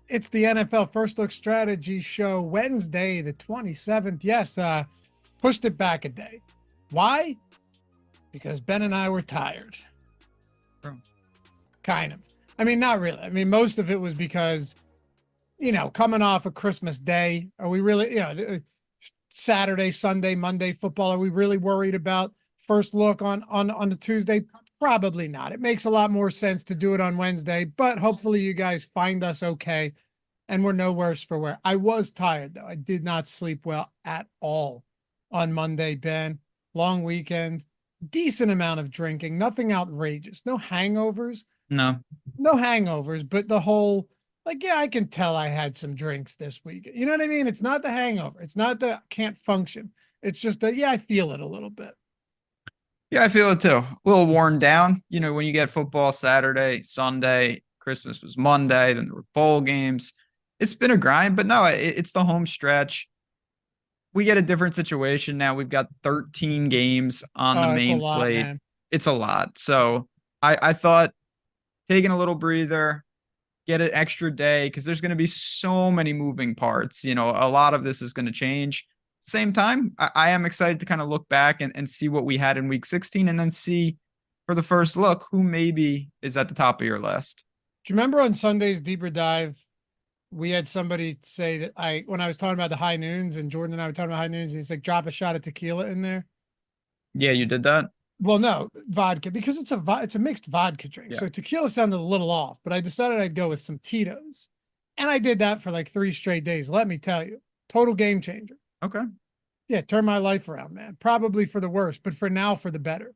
It's the NFL First Look Strategy Show, Wednesday, the 27th. Yes, pushed it back a day. Why? Because Ben and I were tired. Sure. Kind of. I mean, not really. I mean, most of it was because, coming off a Christmas day, are we really, Saturday, Sunday, Monday football, are we really worried about first look on the Tuesday? Probably not. It makes a lot more sense to do it on Wednesday, but hopefully you guys find us okay and we're no worse for wear. I was tired though. I did not sleep well at all on Monday, Ben. Long weekend, decent amount of drinking, nothing outrageous, no hangovers, No. but the whole like, yeah, I can tell I had some drinks this week. You know what I mean? It's not the hangover. It's not the can't function. It's just that, yeah, I feel it a little bit. Yeah, I feel it too. A little worn down. When you get football Saturday, Sunday, Christmas was Monday, then there were bowl games. It's been a grind, but no, it's the home stretch. We get a different situation now. We've got 13 games on the It's a main lot, slate. man. It's a lot. So I thought taking a little breather, get an extra day because there's going to be so many moving parts. A lot of this is going to change. Same time, I am excited to kind of look back and see what we had in week 16 and then see for the first look who maybe is at the top of your list. Do you remember on Sunday's deeper dive, we had somebody say that when I was talking about the high noons and Jordan and I were talking about high noons, he's like, drop a shot of tequila in there. Yeah, you did that. Well, no, vodka, because it's a mixed vodka drink. Yeah. So tequila sounded a little off, but I decided I'd go with some Tito's. And I did that for like 3 straight days. Let me tell you, total game changer. Okay. Yeah, turn my life around, man. Probably for the worse, but for now, for the better.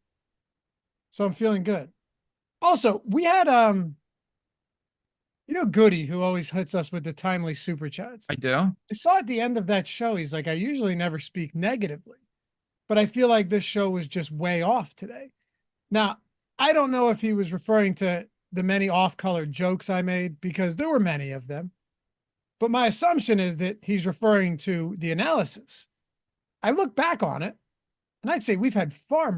So I'm feeling good. Also, we had Goody, who always hits us with the timely super chats. I do. I saw at the end of that show, he's like, I usually never speak negatively, but I feel like this show was just way off today. Now, I don't know if he was referring to the many off-color jokes I made, because there were many of them, but my assumption is that he's referring to the analysis. I look back on it, and I'd say we've had far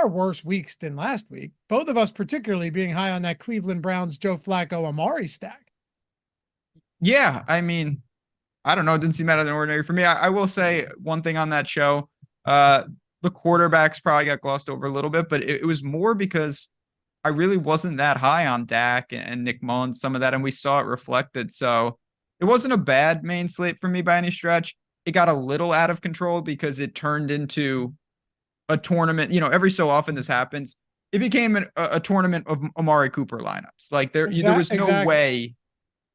worse weeks than last week. Both of us, particularly, being high on that Cleveland Browns Joe Flacco Amari stack. Yeah, I mean, I don't know. It didn't seem out of the ordinary for me. I will say one thing on that show. The quarterbacks probably got glossed over a little bit, but it was more because I really wasn't that high on Dak and Nick Mullins, some of that, and we saw it reflected. So it wasn't a bad main slate for me by any stretch. It got a little out of control because it turned into a tournament. Every so often this happens. It became a tournament of Amari Cooper lineups. Like there was no way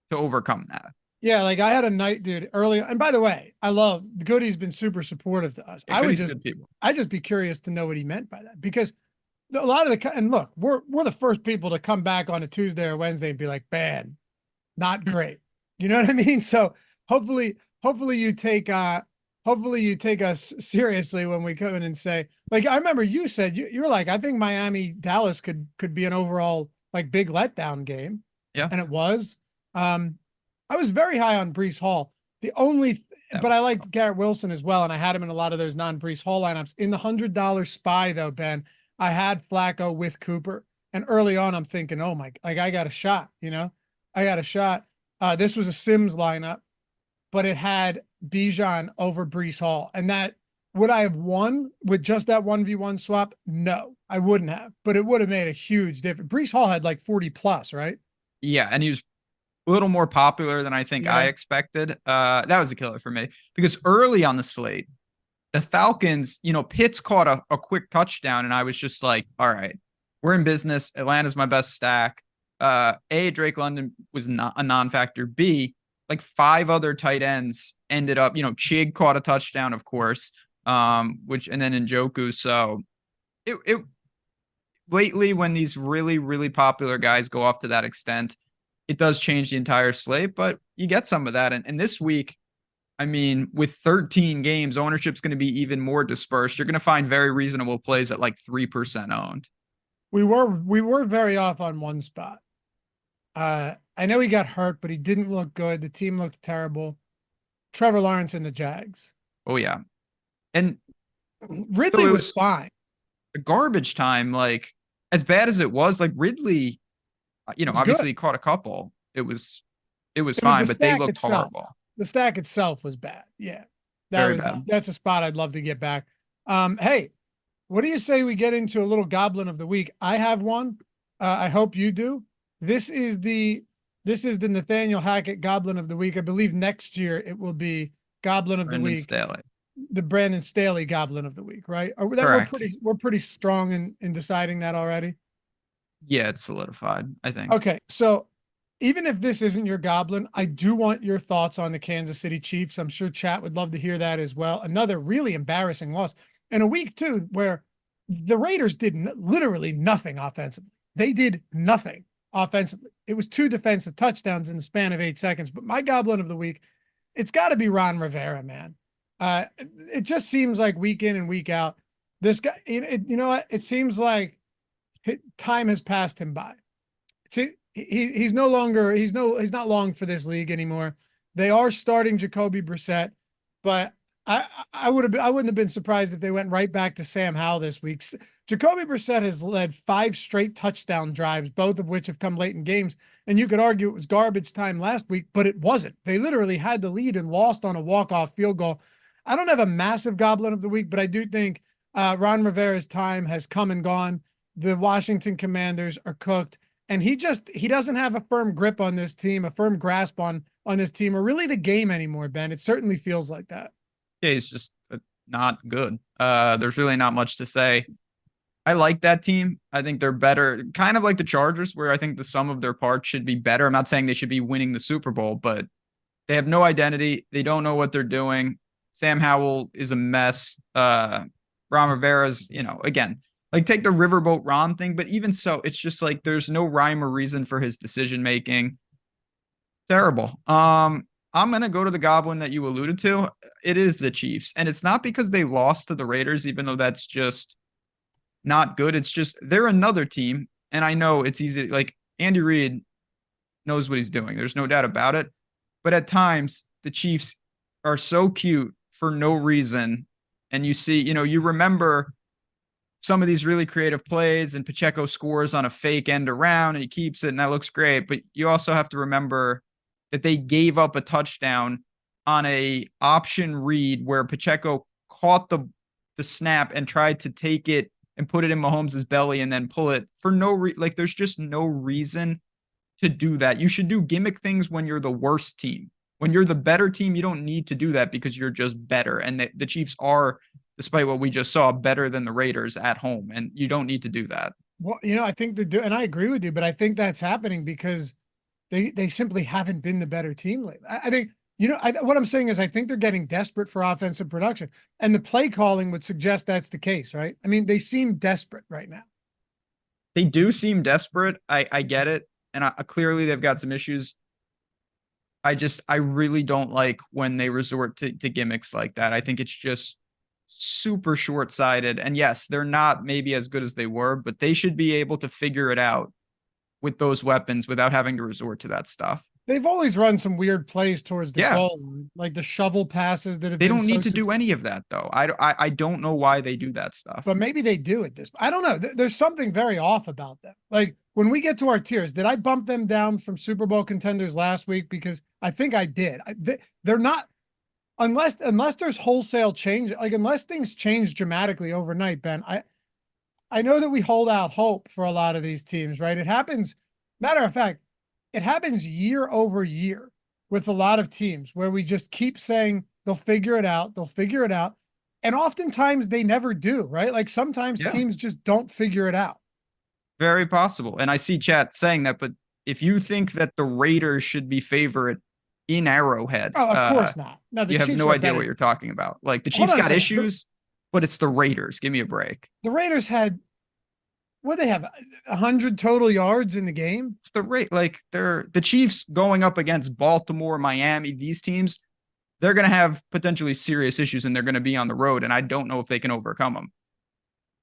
to overcome that. Yeah, like I had a night, dude, early. And by the way, I love Goody's been super supportive to us. Yeah, I just be curious to know what he meant by that, because a lot of and look, we're the first people to come back on a Tuesday or Wednesday and be like, bad, not great. You know what I mean? So hopefully you take us seriously when we come in and say, like, I remember you said you were like, I think Miami Dallas could be an overall like big letdown game. Yeah. And it was. I was very high on Breece Hall. But I liked Garrett Wilson as well, and I had him in a lot of those non-Breece Hall lineups. In the $100 spy though, Ben, I had Flacco with Cooper, and early on I'm thinking, oh my, like I got a shot. I got a shot. This was a Sims lineup, but it had Bijan over Breece Hall, and that would I have won with just that 1v1 swap? No, I wouldn't have, but it would have made a huge difference. Breece Hall had like 40 plus, right? Yeah, and he was a little more popular than I think I expected. That was a killer for me because early on the slate, the Falcons, Pitts caught a quick touchdown, and I was just like, all right, we're in business. Atlanta's my best stack. A, Drake London was not a non-factor. B, like 5 other tight ends ended up, Chig caught a touchdown, of course, and then Njoku. So it lately, when these really, really popular guys go off to that extent, it does change the entire slate, but you get some of that. And this week, I mean, with 13 games, ownership's going to be even more dispersed. You're going to find very reasonable plays at like 3% owned. We were very off on one spot. I know he got hurt, but he didn't look good. The team looked terrible. Trevor Lawrence and the Jags. Oh, yeah. And Ridley was fine. The garbage time, like, as bad as it was, like Ridley, obviously he caught a couple. It was it was It was fine, the but they stack looked itself. horrible. The stack itself was bad. Yeah. Very bad. That's a spot I'd love to get back. Hey, what do you say we get into a little goblin of the week? I have one. I hope you do. This is the Nathaniel Hackett Goblin of the Week. I believe next year it will be Goblin of the Brendan Week. Staley. The Brandon Staley Goblin of the Week, right? Correct. We're pretty strong in deciding that already. Yeah, it's solidified, I think. Okay, so even if this isn't your Goblin, I do want your thoughts on the Kansas City Chiefs. I'm sure chat would love to hear that as well. Another really embarrassing loss in a week too, where the Raiders did literally nothing offensively. They did nothing offensively. It was 2 defensive touchdowns in the span of 8 seconds. But my Goblin of the Week, it's got to be Ron Rivera, man. It just seems like week in and week out, this guy, you know what? It seems like time has passed him by. See, he's no longer, he's not long for this league anymore. They are starting Jacoby Brissett, but I wouldn't have been surprised if they went right back to Sam Howell this week. Jacoby Brissett has led 5 straight touchdown drives, both of which have come late in games. And you could argue it was garbage time last week, but it wasn't. They literally had the lead and lost on a walk-off field goal. I don't have a massive Goblin of the Week, but I do think Ron Rivera's time has come and gone. The Washington Commanders are cooked, and he doesn't have a firm grip on this team, a firm grasp on this team, or really the game anymore, Ben. It certainly feels like that. Yeah, he's just not good. There's really not much to say. I like that team. I think they're better, kind of like the Chargers, where I think the sum of their parts should be better. I'm not saying they should be winning the Super Bowl, but they have no identity. They don't know what they're doing. Sam Howell is a mess. Ron Rivera's, again, like take the Riverboat Ron thing, but even so, it's just like there's no rhyme or reason for his decision making. Terrible. I'm gonna go to the Goblin that you alluded to. It is the Chiefs, and it's not because they lost to the Raiders, even though that's just not good. It's just they're another team, and I know it's easy. Like Andy Reid knows what he's doing. There's no doubt about it. But at times, the Chiefs are so cute for no reason, and you see, you remember some of these really creative plays, and Pacheco scores on a fake end around, and he keeps it, and that looks great. But you also have to remember that they gave up a touchdown on a option read where Pacheco caught the snap and tried to take it and put it in Mahomes' belly and then pull it for no reason. Like there's just no reason to do that. You should do gimmick things when you're the worst team. When you're the better team, you don't need to do that because you're just better. And the Chiefs are, despite what we just saw, better than the Raiders at home. And you don't need to do that. Well, I think they're doing, and I agree with you, but I think that's happening because they simply haven't been the better team lately. I think, what I'm saying is I think they're getting desperate for offensive production, and the play calling would suggest that's the case, right? I mean, they seem desperate right now. They do seem desperate. I get it. And clearly they've got some issues. I really don't like when they resort to gimmicks like that. I think it's just super short-sighted. And yes, they're not maybe as good as they were, but they should be able to figure it out with those weapons without having to resort to that stuff. They've always run some weird plays towards the goal, like the shovel passes that have. They don't need to do any of that though. I don't know why they do that stuff. But maybe they do at this. I don't know. There's something very off about them. Like when we get to our tiers, did I bump them down from Super Bowl contenders last week? Because I think I did. They're not, unless there's wholesale change, like unless things change dramatically overnight, Ben. I know that we hold out hope for a lot of these teams, right? It happens. Matter of fact, it happens year over year with a lot of teams where we just keep saying they'll figure it out. They'll figure it out. And oftentimes they never do, right? Like sometimes teams just don't figure it out. Very possible. And I see chat saying that, but if you think that the Raiders should be favorite in Arrowhead, oh, of course not. No, you have no idea what you're talking about. Like the Chiefs got issues, but it's the Raiders. Give me a break. The Raiders had, what they have, 100 total yards in the game. It's the Chiefs going up against Baltimore, Miami, these teams, they're going to have potentially serious issues and they're going to be on the road. And I don't know if they can overcome them.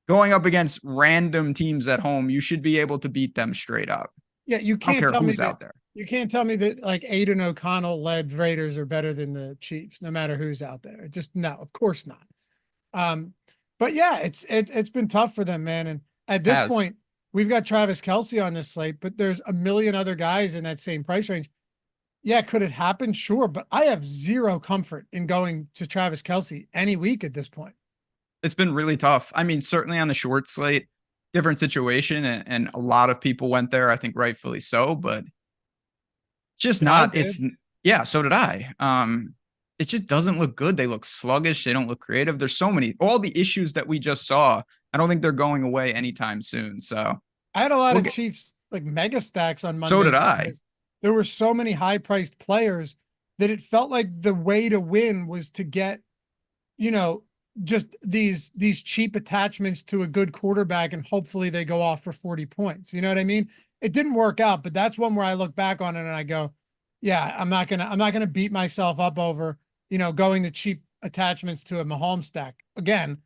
Going up against random teams at home, you should be able to beat them straight up. Yeah, you can't tell me who's out there. You can't tell me that like Aiden O'Connell led Raiders are better than the Chiefs, no matter who's out there. Just no, of course not. But yeah, it's been tough for them, man. And at this point, we've got Travis Kelce on this slate, but there's a million other guys in that same price range. Yeah, could it happen? Sure, but I have zero comfort in going to Travis Kelce any week at this point. It's been really tough. I mean, certainly on the short slate, different situation, and a lot of people went there, I think rightfully so, but just I not, did. yeah, so did I. It just doesn't look good. They look sluggish. They don't look creative. There's so many, all the issues that we just saw. I don't think they're going away anytime soon. So I had a lot we'll of get, Chiefs like mega stacks on so Monday did I. because there were so many high priced players that it felt like the way to win was to get, you know, just these cheap attachments to a good quarterback and hopefully they go off for 40 points. You know what I mean? It didn't work out, but that's one where I look back on it and I go, yeah, I'm not gonna beat myself up over, going to cheap attachments to a Mahomes stack. Again,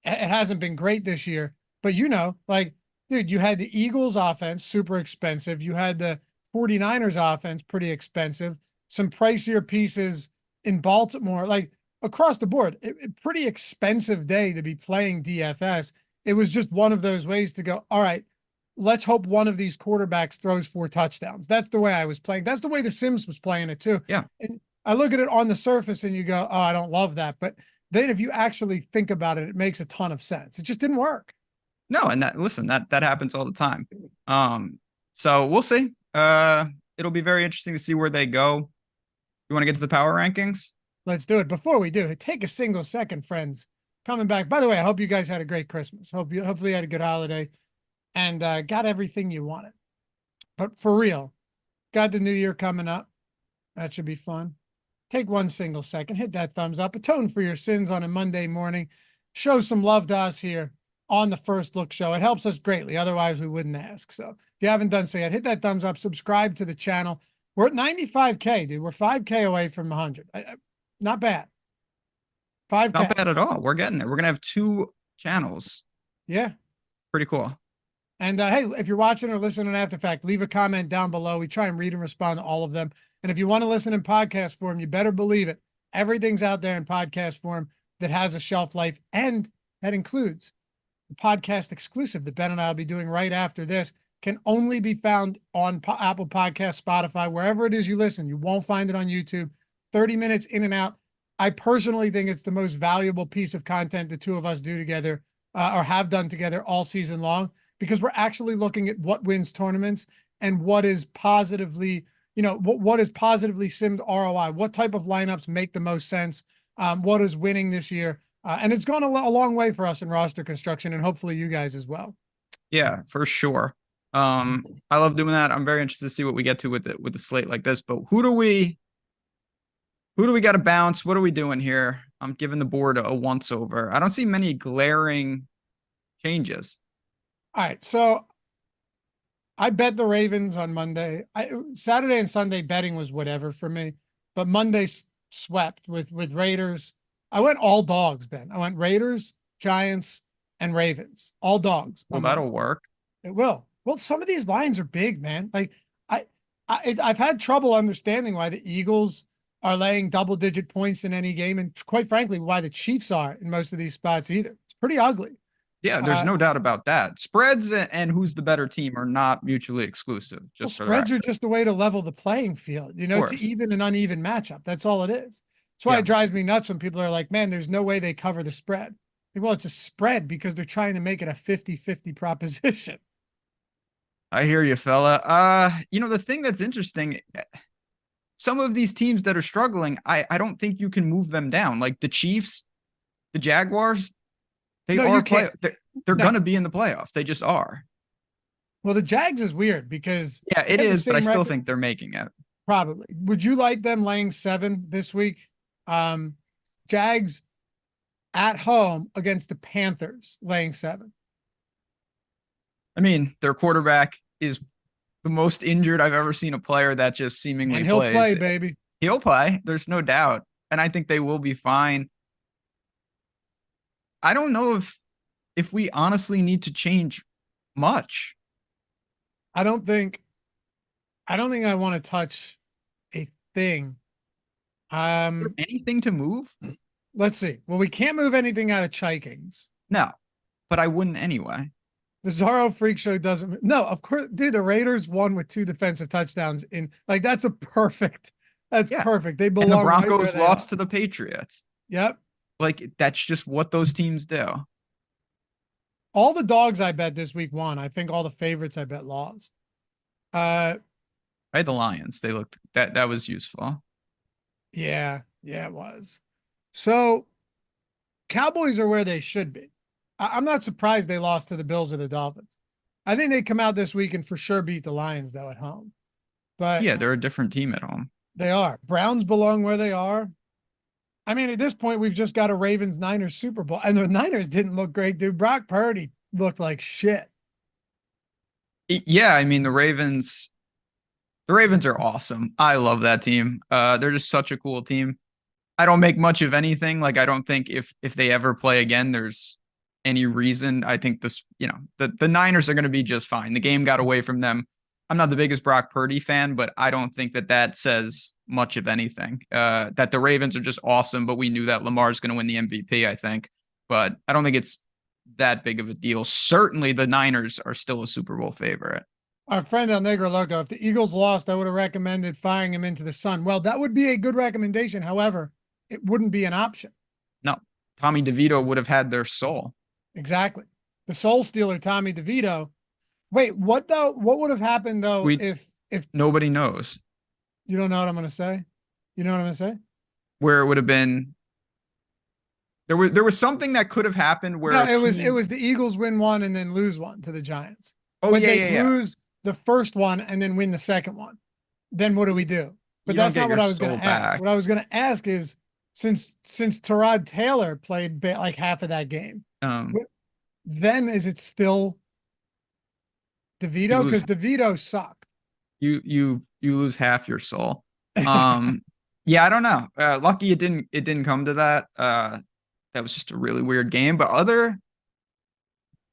it hasn't been great this year, but like, dude, you had the Eagles offense, super expensive. You had the 49ers offense, pretty expensive. Some pricier pieces in Baltimore, like across the board, pretty expensive day to be playing DFS. It was just one of those ways to go, all right, let's hope one of these quarterbacks throws 4 touchdowns. That's the way I was playing. That's the way the Sims was playing it too. Yeah. And I look at it on the surface and you go, oh, I don't love that. But then if you actually think about it, it makes a ton of sense. It just didn't work. No, and that happens all the time. So we'll see. It'll be very interesting to see where they go. You want to get to the power rankings? Let's do it. Before we do, take a single second, friends. Coming back. By the way, I hope you guys had a great Christmas. Hopefully you had a good holiday and got everything you wanted. But for real, got the new year coming up. That should be fun. Take one single second, hit that thumbs up, atone for your sins on a Monday morning. Show some love to us here on the First Look Show. It helps us greatly. Otherwise, we wouldn't ask. So if you haven't done so yet, hit that thumbs up, subscribe to the channel. We're at 95K, dude. We're 5K away from 100. Not bad. 5K. Not bad at all. We're getting there. We're going to have 2 channels. Yeah. Pretty cool. And hey, if you're watching or listening after fact, leave a comment down below. We try and read and respond to all of them. And if you want to listen in podcast form, you better believe it. Everything's out there in podcast form that has a shelf life, and that includes the podcast exclusive that Ben and I will be doing right after this. Can only be found on Apple Podcasts, Spotify, wherever it is you listen. You won't find it on YouTube. 30 minutes in and out. I personally think it's the most valuable piece of content the two of us do together or have done together all season long, because we're actually looking at what wins tournaments and what is positively, what is positively simmed ROI, what type of lineups make the most sense, what is winning this year. And it's gone a long way for us in roster construction, and hopefully you guys as well. Yeah, for sure. I love doing that. I'm very interested to see what we get to with the slate like this, but who do we got to bounce? What are we doing here? I'm giving the board a once over. I don't see many glaring changes. All right, so I bet the Ravens on Monday. Saturday and Sunday betting was whatever for me, but Monday swept with Raiders. I went all dogs, Ben. I went Raiders, Giants, and Ravens. All dogs. Well, that'll work. It will. Well, some of these lines are big, man. Like I've had trouble understanding why the Eagles are laying double-digit points in any game, and quite frankly, why the Chiefs are in most of these spots either. It's pretty ugly. Yeah, there's no doubt about that. Spreads and who's the better team are not mutually exclusive. Spreads are just a way to level the playing field, to even an uneven matchup. That's all it is. That's why it drives me nuts when people are like, man, there's no way they cover the spread. Well, it's a spread because they're trying to make it a 50-50 proposition. I hear you, fella. The thing that's interesting, some of these teams that are struggling, I don't think you can move them down. Like the Chiefs, the Jaguars, they're going to be in the playoffs. They just are. Well, the Jags is weird because it is, but I still think they're making it. Probably. Would you like them laying 7 this week? Jags at home against the Panthers laying 7. I mean, their quarterback is the most injured I've ever seen a player that just seemingly and he'll plays. Play, baby. He'll play. There's no doubt. And I think they will be fine. I don't know if we honestly need to change much. I don't think I want to touch a thing. Anything to move? Let's see. Well, we can't move anything out of Chikings. No, but I wouldn't anyway. The Zorro Freak Show doesn't. No, of course, dude. The Raiders won with 2 defensive touchdowns in like that's a perfect. That's Yeah. perfect. They And the belong right where Broncos they are. lost to the Patriots. Yep. Like that's just what those teams do. All the dogs I bet this week won. I think all the favorites I bet lost. I had the Lions. They looked that was useful. Yeah, it was. So Cowboys are where they should be. I'm not surprised they lost to the Bills or the Dolphins. I think they come out this week and for sure beat the Lions though at home. But Yeah, they're a different team at home. they are. Browns belong where they are. I mean, at this point, we've just got a Ravens Niners Super Bowl, and the Niners didn't look great, dude. Brock Purdy looked like shit. Yeah, I mean the Ravens are awesome. I love that team. They're just such a cool team. I don't make much of anything. Like I don't think if they ever play again, there's any reason. I think this, the Niners are going to be just fine. The game got away from them. I'm not the biggest Brock Purdy fan, but I don't think that says much of anything. That the Ravens are just awesome, but we knew that Lamar's going to win the MVP, I think. But I don't think it's that big of a deal. Certainly the Niners are still a Super Bowl favorite. Our friend El Negro Loco, if the Eagles lost, I would have recommended firing him into the sun. Well, that would be a good recommendation. However, it wouldn't be an option. No, Tommy DeVito would have had their soul. Exactly. The soul stealer, Tommy DeVito. Wait, what though? What would have happened though if nobody knows? You don't know what I'm going to say? You know what I'm going to say? Where it would have been. There was something that could have happened where no, it was the Eagles win one and then lose one to the Giants. Oh, when yeah, they lose the first one and then win the second one, then what do we do? But that's not what I was going to ask. What I was going to ask is since Tyrod Taylor played like half of that game, then is it still DeVito? Because DeVito sucked. You lose half your soul. Yeah, I don't know. Lucky it didn't come to that. That was just a really weird game. But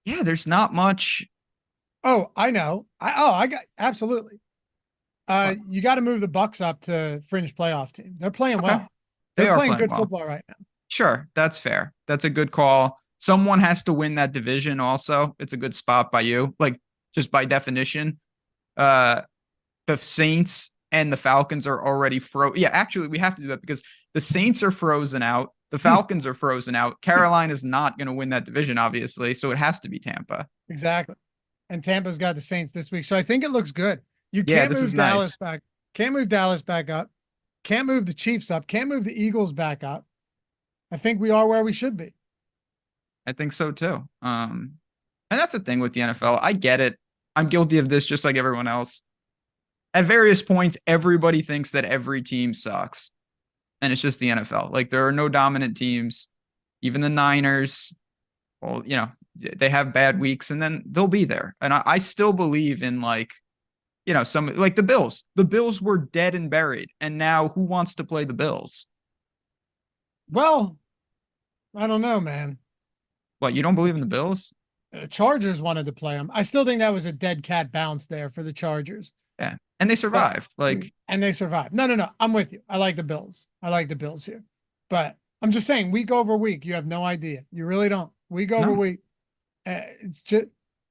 there's not much. Oh, I know. I got absolutely. You got to move the Bucks up to fringe playoff team. They're playing well. They're playing good football right now. Sure, that's fair. That's a good call. Someone has to win that division. Also, it's a good spot by you. Like just by definition, the Saints and the Falcons are already Yeah, actually, we have to do that because the Saints are frozen out. The Falcons are frozen out. Carolina is not going to win that division, obviously, so it has to be Tampa. Exactly. And Tampa's got the Saints this week, so I think it looks good. You can't move Dallas back. Can't move Dallas back up. Can't move the Chiefs up. Can't move the Eagles back up. I think we are where we should be. I think so too. And that's the thing with the NFL. I get it. I'm guilty of this just like everyone else. At various points, everybody thinks that every team sucks. And it's just the NFL. Like there are no dominant teams. Even the Niners, well, they have bad weeks and then they'll be there. And I still believe in some like the Bills. The Bills were dead and buried. And now who wants to play the Bills? Well, I don't know, man. What, you don't believe in the Bills? The Chargers wanted to play them. I still think that was a dead cat bounce there for the Chargers. Yeah. And they survived. And they survived. No. I'm with you. I like the Bills. I like the Bills here. But I'm just saying, week over week, you have no idea. You really don't. Week over week. It's just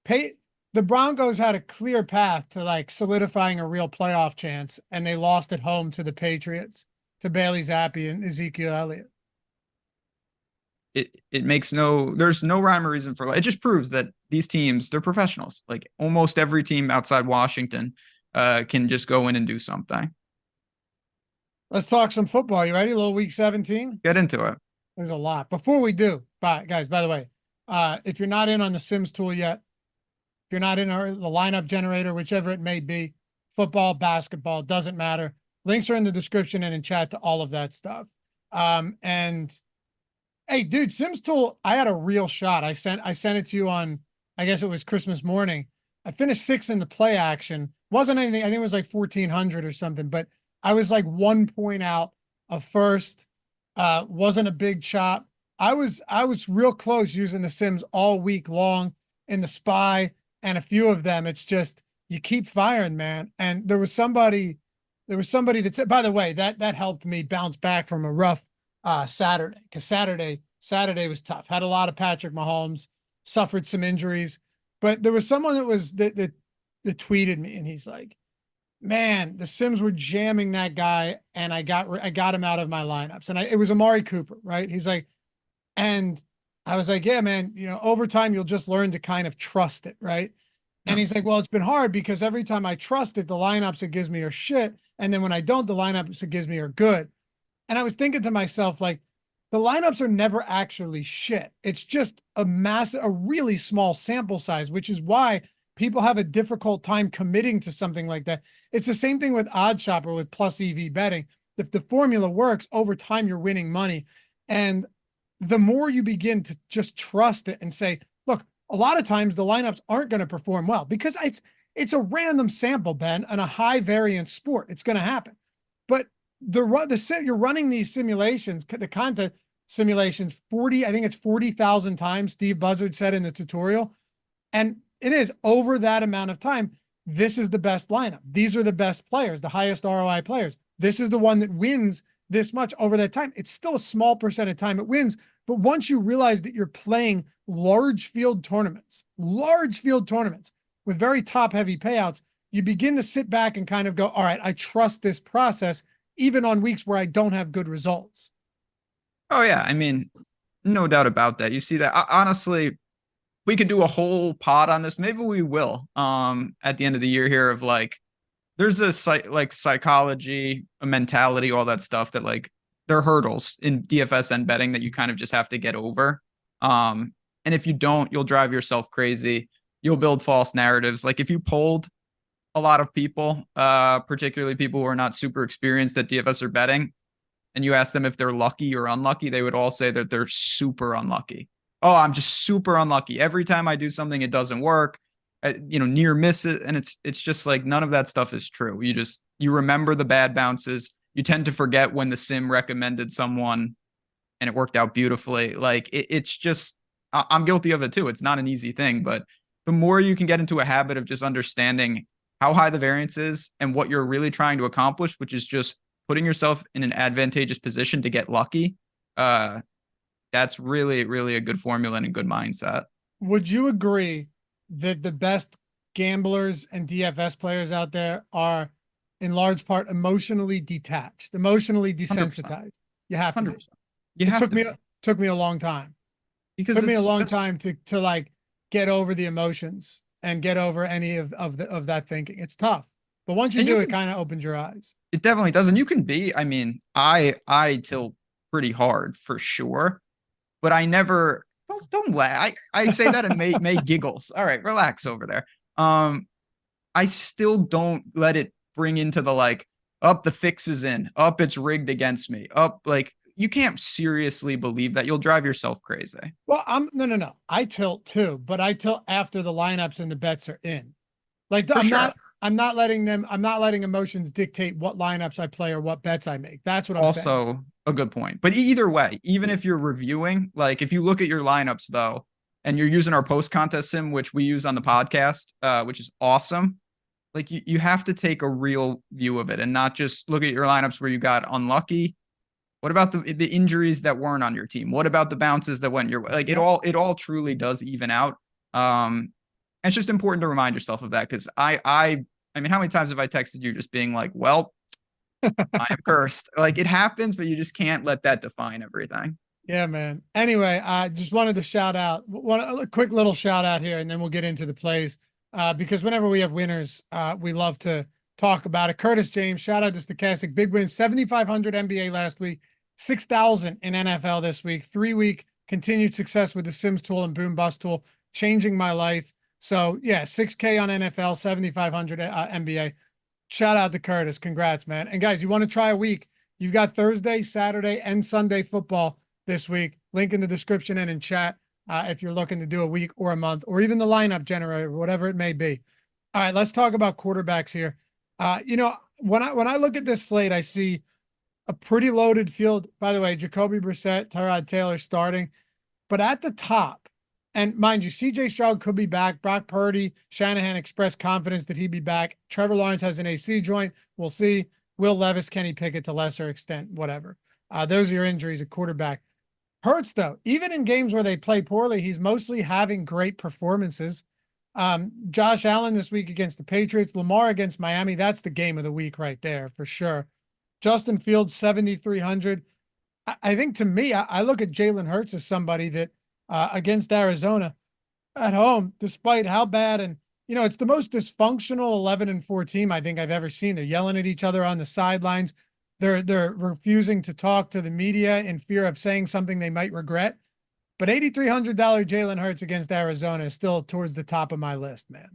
the Broncos had a clear path to solidifying a real playoff chance, and they lost at home to the Patriots, to Bailey Zappi and Ezekiel Elliott. It makes there's no rhyme or reason for it. It just proves that these teams, they're professionals. Like almost every team outside Washington can just go in and do something. Let's talk some football. You ready? A little week 17? Get into it. There's a lot. Before we do, guys, by the way, if you're not in on the Sims tool yet, if you're not in the lineup generator, whichever it may be, football, basketball, doesn't matter. Links are in the description and in chat to all of that stuff. And hey, dude, Sims tool, I had a real shot. I sent it to you on, I guess it was Christmas morning. I finished 6th in the play action. Wasn't anything. I think it was like 1,400 or something, but I was like 1 point out of first. Wasn't a big chop. I was real close using the Sims all week long in the spy and a few of them. It's just, you keep firing, man. And there was somebody that said, by the way, that helped me bounce back from a rough Saturday, because Saturday was tough. Had a lot of Patrick Mahomes, suffered some injuries. But there was someone that tweeted me, and he's like, man, the Sims were jamming that guy, and I got him out of my lineups. And it was Amari Cooper, right? He's like, and I was like, yeah, man, over time you'll just learn to kind of trust it, right? And he's like, well, it's been hard because every time I trust it, the lineups it gives me are shit. And then when I don't, the lineups it gives me are good. And I was thinking to myself, like, the lineups are never actually shit. It's just a really small sample size, which is why people have a difficult time committing to something like that. It's the same thing with OddsShopper or with plus EV betting. If the formula works, over time you're winning money. And the more you begin to just trust it and say, look, a lot of times the lineups aren't going to perform well because it's a random sample, Ben, and a high variance sport. It's going to happen. But you're running these simulations, the content simulations, I think it's 40,000 times, Steve Buzzard said in the tutorial. And it is over that amount of time. This is the best lineup. These are the best players, the highest ROI players. This is the one that wins this much over that time. It's still a small percent of time it wins. But once you realize that you're playing large field tournaments with very top heavy payouts, you begin to sit back and kind of go, all right, I trust this process, even on weeks where I don't have good results. Oh yeah. I mean, no doubt about that. You see that. Honestly, we could do a whole pod on this. Maybe we will, at the end of the year here, of like, there's a psychology, a mentality, all that stuff that like, there are hurdles in DFS and betting that you kind of just have to get over. And if you don't, you'll drive yourself crazy. You'll build false narratives. Like if you polled a lot of people, particularly people who are not super experienced at DFS or betting, and you ask them if they're lucky or unlucky, they would all say that they're super unlucky. Oh, I'm just super unlucky. Every time I do something, it doesn't work. Near miss it. And it's just like, none of that stuff is true. You remember the bad bounces. You tend to forget when the sim recommended someone and it worked out beautifully. Like it's just, I'm guilty of it too. It's not an easy thing, but the more you can get into a habit of just understanding how high the variance is and what you're really trying to accomplish, which is just putting yourself in an advantageous position to get lucky. That's really, really a good formula and a good mindset. Would you agree that the best gamblers and DFS players out there are in large part emotionally detached, emotionally desensitized? 100%. You have to 100%. It took me a long time. Because it took me a long time to like get over the emotions and get over any of that thinking. It's tough. But once you do, it kind of opens your eyes. It definitely does. And you can be, I mean, I tilt pretty hard for sure, but I never, don't laugh. I say that and May giggles. All right, relax over there. I still don't let it bring into the like, up the fix is in, up it's rigged against me, up like, you can't seriously believe that. You'll drive yourself crazy. Well, no. I tilt too, but I tilt after the lineups and the bets are in. Like I'm not letting emotions dictate what lineups I play or what bets I make. That's what I'm saying. Also a good point. But either way, even if you're reviewing, like if you look at your lineups though, and you're using our post contest sim, which we use on the podcast, which is awesome. Like you have to take a real view of it and not just look at your lineups where you got unlucky. What about the injuries that weren't on your team? What about the bounces that went your way? Like it all truly does even out. It's just important to remind yourself of that because I mean, how many times have I texted you just being like, well, I am cursed. Like it happens, but you just can't let that define everything. Yeah, man. Anyway, I just wanted to shout out a quick little shout out here, and then we'll get into the plays. Because whenever we have winners, we love to talk about it. Curtis James, shout out to Stochastic, big win, 7,500 NBA last week, 6,000 in NFL this week, 3-week continued success with the Sims tool and Boom Bust tool, changing my life. So yeah, 6K on NFL, 7,500 NBA. Shout out to Curtis. Congrats, man. And guys, you want to try a week? You've got Thursday, Saturday, and Sunday football this week. Link in the description and in chat if you're looking to do a week or a month or even the lineup generator, whatever it may be. All right, let's talk about quarterbacks here. When I look at this slate, I see a pretty loaded field. By the way, Jacoby Brissett, Tyrod Taylor starting. But at the top, and mind you, CJ Stroud could be back. Brock Purdy, Shanahan expressed confidence that he'd be back. Trevor Lawrence has an AC joint. We'll see. Will Levis, Kenny Pickett to lesser extent, whatever. Those are your injuries at quarterback. Hurts, though, even in games where they play poorly, he's mostly having great performances. Josh Allen this week against the Patriots, Lamar against Miami. That's the game of the week right there for sure. Justin Fields, 7,300. I think to me, I look at Jalen Hurts as somebody that against Arizona at home, despite how bad, and it's the most dysfunctional 11-4 team I think I've ever seen. They're yelling at each other on the sidelines. They're refusing to talk to the media in fear of saying something they might regret. But $8,300 Jalen Hurts against Arizona is still towards the top of my list, man.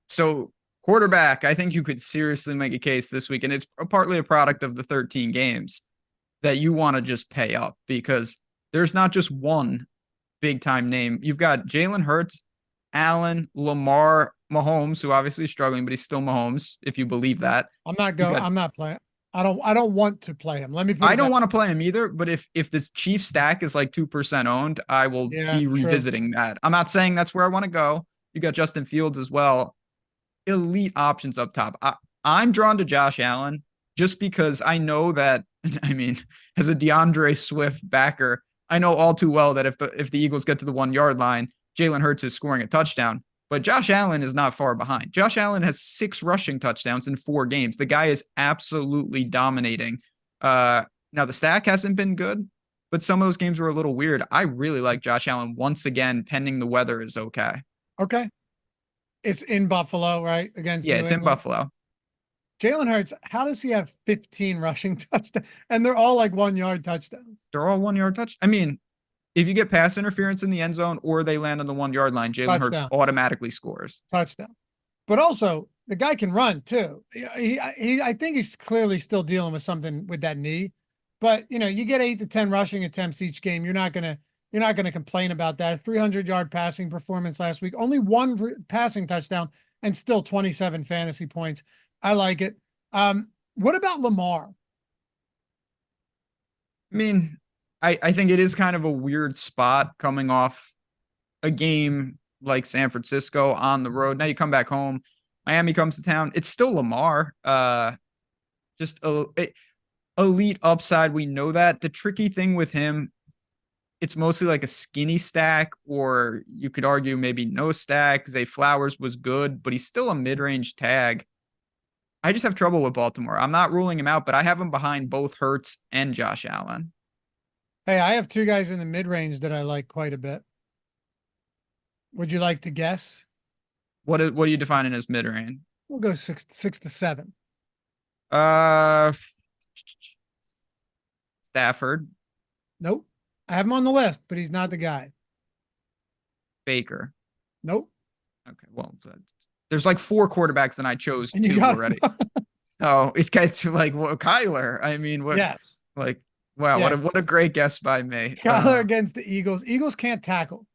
So quarterback, I think you could seriously make a case this week, and it's partly a product of the 13 games that you want to just pay up, because there's not just one big time name. You've got Jalen Hurts, Allen, Lamar, Mahomes, who obviously is struggling, but he's still Mahomes, if you believe that. I'm not playing. I don't want to play him. Let me put I don't want to play him either, but if this Chief stack is like 2% owned, I will be revisiting that. I'm not saying that's where I want to go. You got Justin Fields as well. Elite options up top. I'm drawn to Josh Allen just because I know that, I mean, as a DeAndre Swift backer, I know all too well that if the Eagles get to the 1 yard line, Jalen Hurts is scoring a touchdown. But Josh Allen is not far behind. Josh Allen has 6 rushing touchdowns in 4 games. The guy is absolutely dominating. Now, the stack hasn't been good, but some of those games were a little weird. I really like Josh Allen once again, pending the weather is okay. Okay. It's in Buffalo, right? Against New England. In Buffalo. Jalen Hurts, how does he have 15 rushing touchdowns? And they're all like 1 yard touchdowns. They're all 1 yard touchdowns. I mean, if you get pass interference in the end zone or they land on the 1 yard line, Jalen Hurts automatically scores. Touchdown. But also, the guy can run too. I think he's clearly still dealing with something with that knee. But you get 8 to 10 rushing attempts each game. You're not gonna complain about that. 300-yard passing performance last week. Only 1 passing touchdown and still 27 fantasy points. I like it. What about Lamar? I mean, I think it is kind of a weird spot coming off a game like San Francisco on the road. Now you come back home, Miami comes to town. It's still Lamar. Just elite upside. We know that. The tricky thing with him, it's mostly like a skinny stack, or you could argue maybe no stack. Zay Flowers was good, but he's still a mid-range tag. I just have trouble with Baltimore. I'm not ruling him out, but I have him behind both Hurts and Josh Allen. Hey, I have 2 guys in the mid-range that I like quite a bit. Would you like to guess? What are you defining as mid-range? We'll go 6 to 7. Stafford. Nope. I have him on the list, but he's not the guy. Baker. Nope. Okay, well, there's like 4 quarterbacks and I chose 2 already. So it gets to like, well, Kyler. I mean, what? Yes. Like, wow, yeah. What a great guess by me. Kyler against the Eagles. Eagles can't tackle.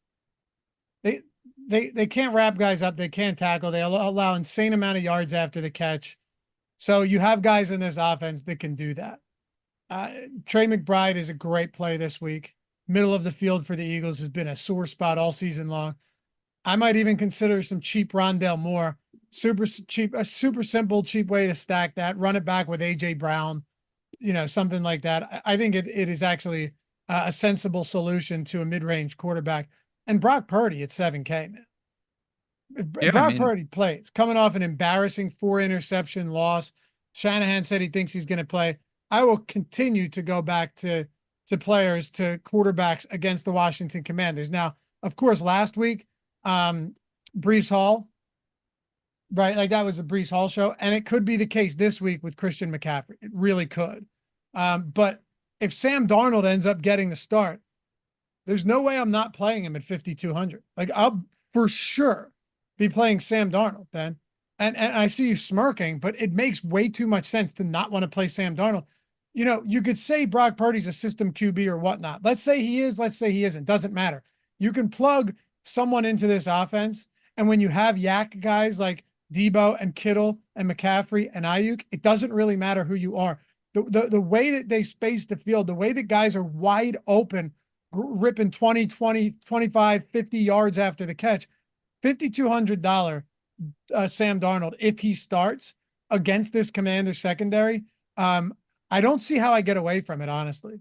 They can't wrap guys up. They can't tackle. They allow insane amount of yards after the catch. So you have guys in this offense that can do that. Trey McBride is a great play this week. Middle of the field for the Eagles has been a sore spot all season long. I might even consider some cheap Rondale Moore. Super cheap, a super simple, cheap way to stack that. Run it back with A.J. Brown, something like that. I think it is actually a sensible solution to a mid-range quarterback. And Brock Purdy at 7K, man. Brock Purdy plays. Coming off an embarrassing 4-interception loss. Shanahan said he thinks he's going to play. I will continue to go back to quarterbacks against the Washington Commanders. Now, of course, last week, Breece Hall, right? Like that was the Breece Hall show. And it could be the case this week with Christian McCaffrey. It really could. But if Sam Darnold ends up getting the start, there's no way I'm not playing him at 5,200. Like I'll for sure be playing Sam Darnold, Ben. And I see you smirking, but it makes way too much sense to not want to play Sam Darnold. You could say Brock Purdy's a system QB or whatnot. Let's say he is, let's say he isn't. Doesn't matter. You can plug someone into this offense. And when you have yak guys like Debo and Kittle and McCaffrey and Ayuk, it doesn't really matter who you are. The way that they space the field, the way that guys are wide open, ripping 20, 25, 50 yards after the catch, $5,200 Sam Darnold, if he starts against this Commander secondary, I don't see how I get away from it, honestly.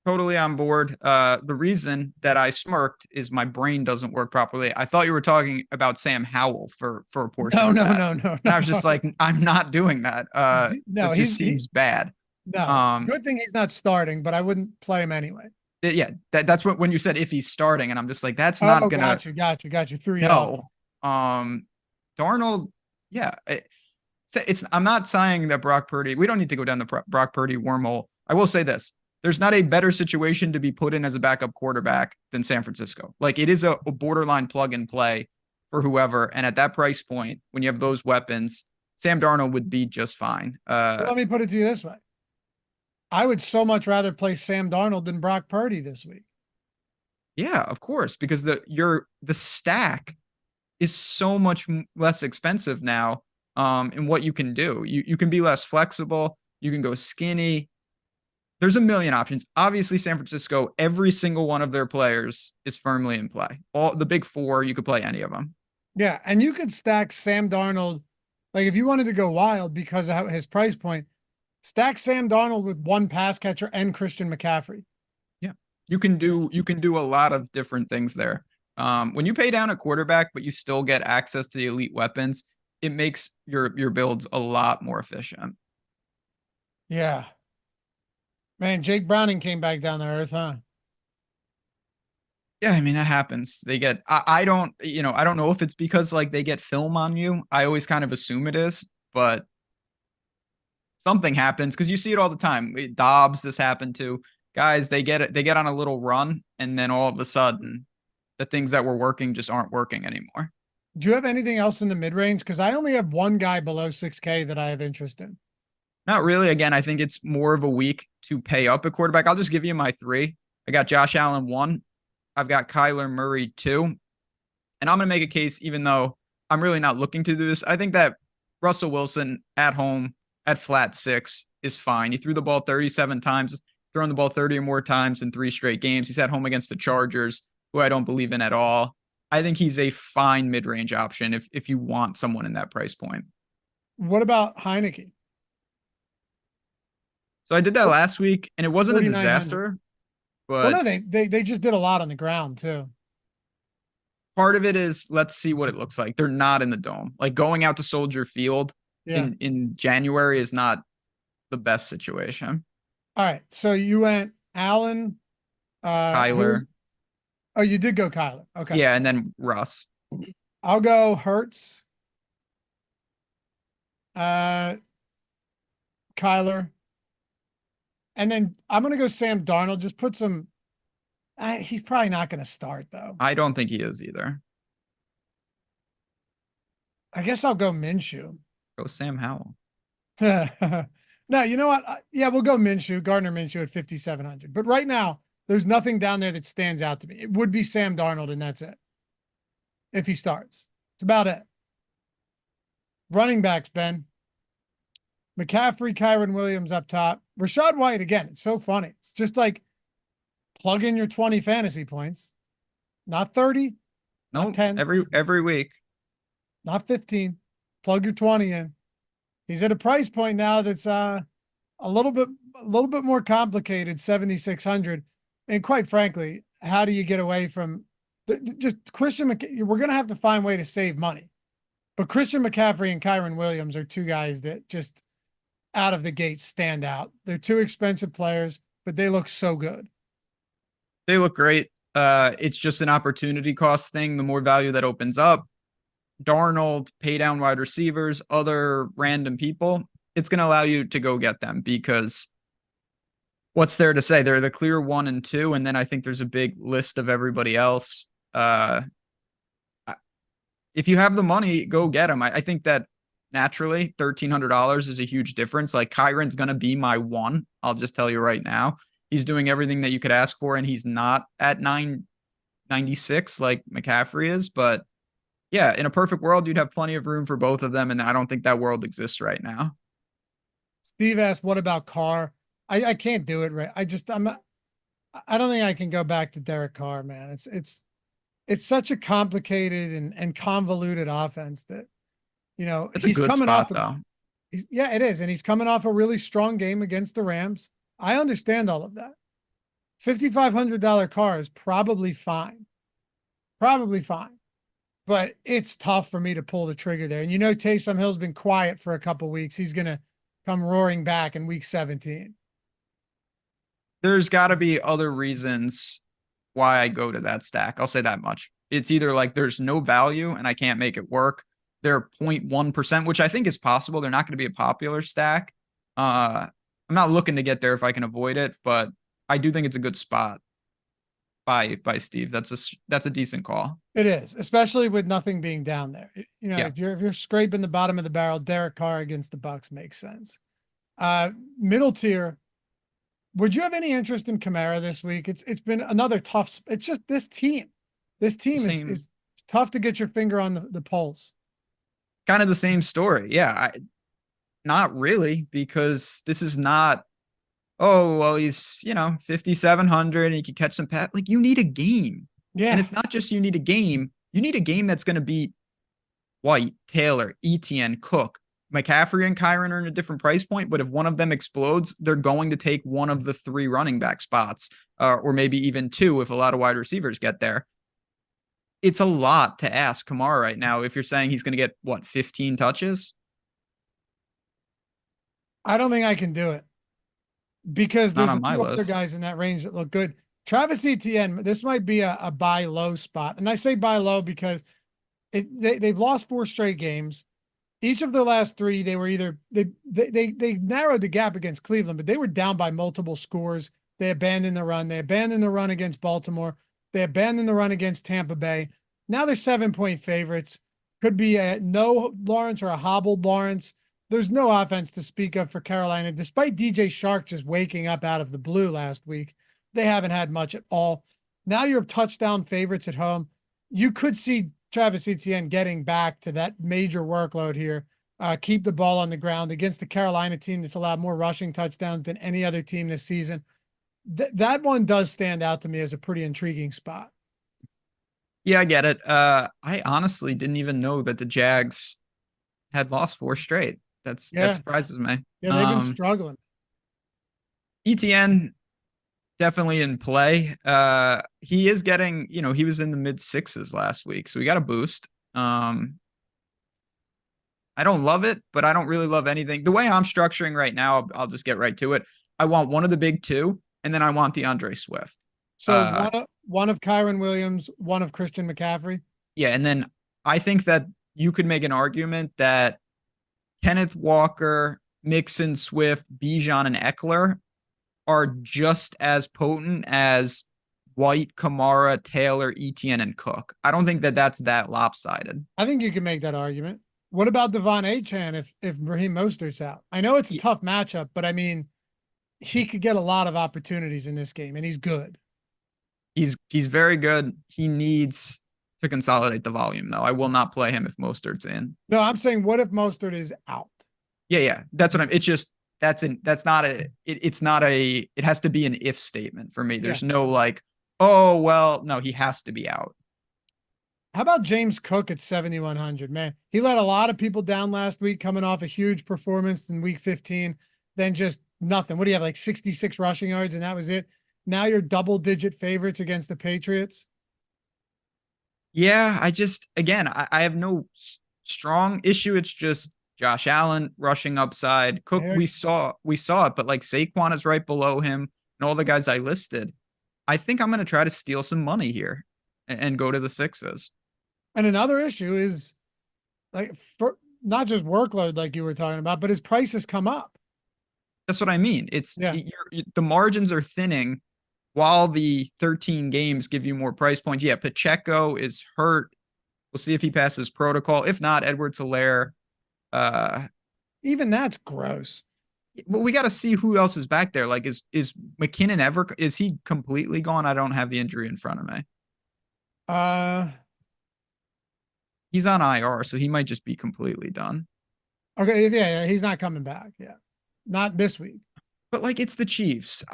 Totally on board. The reason that I smirked is my brain doesn't work properly. I thought you were talking about Sam Howell for a portion No, of no, that. no, no, And I was just no. like, I'm not doing that. No, That just seems bad. no. Um, Good thing he's not starting, but I wouldn't play him anyway. yeah, that's what when you said if he's starting, and I'm just like, that's not Oh, gonna got you. Threw you off. no. Darnold, yeah, it's I'm not saying that Brock Purdy, we don't need to go down the Brock Purdy wormhole. I will say this. There's not a better situation to be put in as a backup quarterback than San Francisco. Like it is a borderline plug and play for whoever. And at that price point, when you have those weapons, Sam Darnold would be just fine. Well, let me put it to you this way. I would so much rather play Sam Darnold than Brock Purdy this week. Yeah, of course, because the stack is so much less expensive now. In what you can do, you can be less flexible. You can go skinny. There's a million options. Obviously, San Francisco, every single one of their players is firmly in play. All the big four, you could play any of them. Yeah, and you could stack Sam Darnold, like if you wanted to go wild because of his price point, stack Sam Darnold with one pass catcher and Christian McCaffrey. Yeah, you can do a lot of different things there. When you pay down a quarterback, but you still get access to the elite weapons, it makes your builds a lot more efficient. Yeah. Man, Jake Browning came back down to earth, huh? Yeah, I mean that happens. They get I don't I don't know if it's because like they get film on you. I always kind of assume it is, but something happens because you see it all the time. Dobbs, this happened to guys. They get on a little run, and then all of a sudden, the things that were working just aren't working anymore. Do you have anything else in the mid range? Because I only have one guy below 6K that I have interest in. Not really. Again, I think it's more of a week to pay up a quarterback. I'll just give you my three. I got Josh Allen 1. I've got Kyler Murray 2. And I'm going to make a case, even though I'm really not looking to do this. I think that Russell Wilson at home at flat 6 is fine. He threw the ball 37 times, thrown the ball 30 or more times in 3 straight games. He's at home against the Chargers, who I don't believe in at all. I think he's a fine mid-range option if you want someone in that price point. What about Heineke? So I did that last week, and it wasn't a 4,900. disaster, Well, but no, they just did a lot on the ground too. part of it is let's see what it looks like. They're not in the dome. Like going out to Soldier Field Yeah. in January is not the best situation. All right. So you went Allen, Kyler. Oh, you did go Kyler. Okay. Yeah, and then Russ. I'll go Hurts. Kyler. And then I'm gonna go Sam Darnold. Just put some. He's probably not gonna start though. I don't think he is either. I guess I'll go Minshew. Go Sam Howell. No, you know what? Yeah, we'll go Minshew, Gardner Minshew at 5,700. But right now, there's nothing down there that stands out to me. It would be Sam Darnold, and that's it. If he starts, it's about it. Running backs, Ben. McCaffrey, Kyron Williams up top. Rashad White again. It's so funny. It's just like plug in your 20 fantasy points, not 30, no, not 10, every week, not 15. Plug your 20 in. He's at a price point now that's a little bit more complicated, 7,600. And quite frankly, how do you get away from just Christian McCaffrey? We're going to have to find a way to save money. But Christian McCaffrey and Kyron Williams are two guys that just out of the gate stand out. They're two expensive players, but they look so good. They look great. It's just an opportunity cost thing. The more value that opens up, Darnold, pay down wide receivers, other random people, it's going to allow you to go get them because what's there to say? They're the clear 1 and 2. And then I think there's a big list of everybody else. If you have the money, go get them. I think that naturally $1,300 is a huge difference. Like Kyron's going to be my 1. I'll just tell you right now. He's doing everything that you could ask for, and he's not at 996 like McCaffrey is. But yeah, in a perfect world, you'd have plenty of room for both of them, and I don't think that world exists right now. Steve asked, "What about Carr?" I can't do it right. I don't think I can go back to Derek Carr, man. It's such a complicated and convoluted offense that It's he's a good coming spot, off. though. Yeah, it is, and he's coming off a really strong game against the Rams. I understand all of that. $5,500 car is probably fine. Probably fine. But it's tough for me to pull the trigger there. And Taysom Hill's been quiet for a couple weeks. He's going to come roaring back in week 17. There's got to be other reasons why I go to that stack. I'll say that much. It's either like there's no value and I can't make it work. They're 0.1%, which I think is possible. They're not going to be a popular stack. I'm not looking to get there if I can avoid it, but I do think it's a good spot by Steve. That's a decent call. It is, especially with nothing being down there. If you're scraping the bottom of the barrel, Derek Carr against the Bucs makes sense. Middle tier. Would you have any interest in Kamara this week? It's been another tough. It's just this team. This team is tough to get your finger on the pulse. Kind of the same story. Yeah. Not really, because this is not, oh, well, he's, 5,700 and he can catch some pass. Like, you need a game. Yeah. And it's not just you need a game. You need a game that's going to beat White, Taylor, Etienne, Cook. McCaffrey and Kyron are in a different price point, but if one of them explodes, they're going to take one of the 3 running back spots, or maybe even 2 if a lot of wide receivers get there. It's a lot to ask Kamara right now if you're saying he's going to get, 15 touches? I don't think I can do it because there's other guys in that range that look good. Travis Etienne, this might be a buy low spot. And I say buy low because they've lost 4 straight games. Each of the last 3, they were either they narrowed the gap against Cleveland, but they were down by multiple scores. They abandoned the run. They abandoned the run against Baltimore. They abandoned the run against Tampa Bay. Now they're 7-point favorites. Could be a no Lawrence or a hobbled Lawrence. There's no offense to speak of for Carolina. Despite DJ Shark just waking up out of the blue last week, they haven't had much at all. Now you're touchdown favorites at home. You could see Travis Etienne getting back to that major workload here. Keep the ball on the ground against the Carolina team that's allowed more rushing touchdowns than any other team this season. That one does stand out to me as a pretty intriguing spot. Yeah, I get it. I honestly didn't even know that the Jags had lost 4 straight. That surprises me. Yeah, they've been struggling. ETN definitely in play. He is getting, he was in the mid 6s last week, so we got a boost. I don't love it, but I don't really love anything. The way I'm structuring right now, I'll just get right to it. I want one of the big 2, and then I want DeAndre Swift. So one of Kyron Williams, one of Christian McCaffrey. Yeah, and then I think that you could make an argument that Kenneth Walker, Mixon, Swift, Bijan, and Eckler are just as potent as White, Kamara, Taylor, Etienne, and Cook. I don't think that that's that lopsided. I think you can make that argument. What about Devon Achane if Raheem Mostert's out? I know it's a tough matchup, but I mean, he could get a lot of opportunities in this game, and he's good. He's very good. He needs to consolidate the volume, though. I will not play him if Mostert's in. No, I'm saying, what if Mostert is out? Yeah. That's what it's just, it has to be an if statement for me. There's no like, oh, well, no, he has to be out. How about James Cook at 7,100? Man, he let a lot of people down last week coming off a huge performance in week 15, then just nothing. What do you have, like 66 rushing yards, and that was it? Now you're double-digit favorites against the Patriots. Yeah, I have no strong issue. It's just Josh Allen rushing upside. Cook, we saw it, but like Saquon is right below him and all the guys I listed. I think I'm going to try to steal some money here and go to the 6s. And another issue is like for not just workload like you were talking about, but his prices come up. That's what I mean. It's the margins are thinning while the 13 games give you more price points. Yeah, Pacheco is hurt. We'll see if he passes protocol. If not, Edwards-Helaire. Even that's gross. Well, we got to see who else is back there. Like, is McKinnon is he completely gone? I don't have the injury in front of me. He's on IR, so he might just be completely done. Okay, yeah, he's not coming back. Yeah, not this week. But like, it's the Chiefs.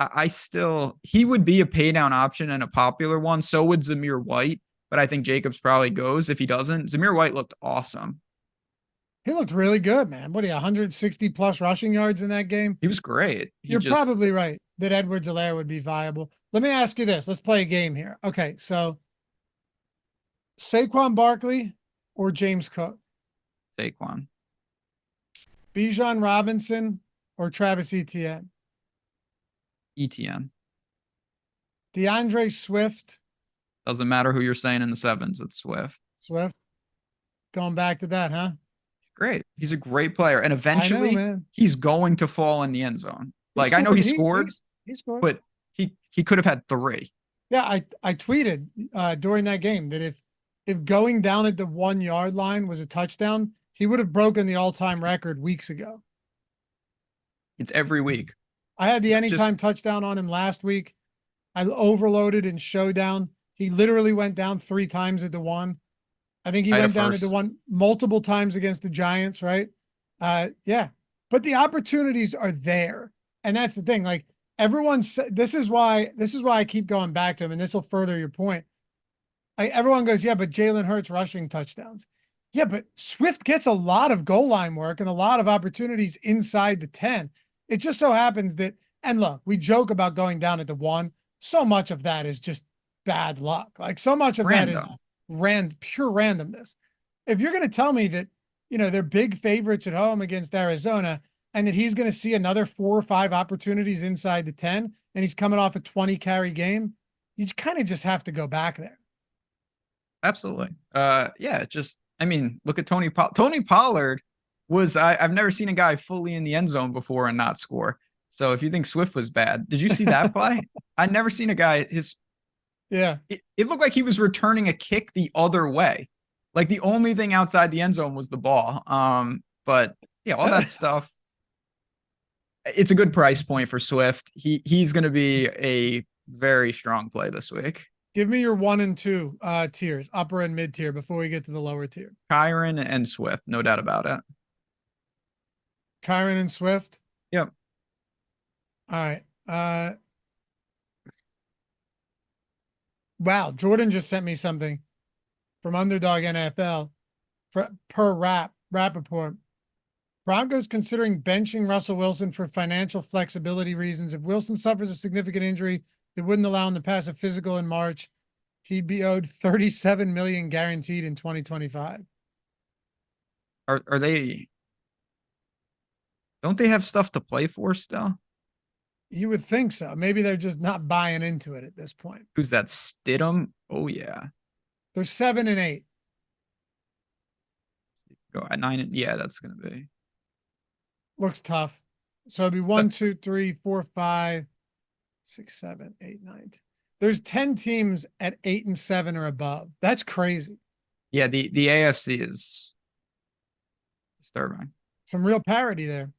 He would be a pay down option and a popular one. So would Zamir White, but I think Jacobs probably goes if he doesn't. Zamir White looked awesome. He looked really good, man. What are you, 160 plus rushing yards in that game? He was great. You're probably right that Edwards-Helaire would be viable. Let me ask you this. Let's play a game here. Okay, so Saquon Barkley or James Cook? Saquon. Bijan Robinson or Travis Etienne? ETN. DeAndre Swift. Doesn't matter who you're saying in the sevens. It's Swift. Swift. Going back to that, huh? Great. He's a great player. And eventually he's going to fall in the end zone. Like, I know he scored, but he could have had 3. Yeah, I tweeted during that game that if going down at the 1 yard line was a touchdown, he would have broken the all-time record weeks ago. It's every week. I had the anytime touchdown on him last week. I overloaded in Showdown. He literally went down 3 times at the 1. I think he went down at the 1 multiple times against the Giants, right? Yeah. But the opportunities are there. And that's the thing. Like, everyone said, this is why I keep going back to him, and this will further your point. Everyone goes, yeah, but Jalen Hurts rushing touchdowns. Yeah, but Swift gets a lot of goal line work and a lot of opportunities inside the 10. It just so happens that, and look, we joke about going down at the 1. So much of that is just bad luck. Like, so much of that is pure randomness. If you're going to tell me that, they're big favorites at home against Arizona and that he's going to see another 4 or 5 opportunities inside the 10 and he's coming off a 20 carry game, you kind of just have to go back there. Absolutely. Yeah, look at Tony Pollard. Tony Pollard was, I've never seen a guy fully in the end zone before and not score. So if you think Swift was bad, did you see that play? I'd never seen a guy, it looked like he was returning a kick the other way. Like, the only thing outside the end zone was the ball. But yeah, all that stuff. It's a good price point for Swift. He's going to be a very strong play this week. Give me your 1 and 2 tiers, upper and mid tier, before we get to the lower tier. Kyren and Swift, no doubt about it. Kyren and Swift? Yep. All right. Wow, Jordan just sent me something from Underdog NFL per Rappaport. Broncos considering benching Russell Wilson for financial flexibility reasons. If Wilson suffers a significant injury that wouldn't allow him to pass a physical in March, he'd be owed $37 million guaranteed in 2025. Are they? Don't they have stuff to play for still? You would think so. Maybe they're just not buying into it at this point. Who's that? Stidham? Oh yeah. They're 7 and 8. Go at 9. Yeah, that's gonna be. Looks tough. So it'd be 1, 2, 3, 4, 5, 6, 7, 8, 9. There's 10 teams at 8 and 7 or above. That's crazy. Yeah, the AFC is disturbing. Some real parity there.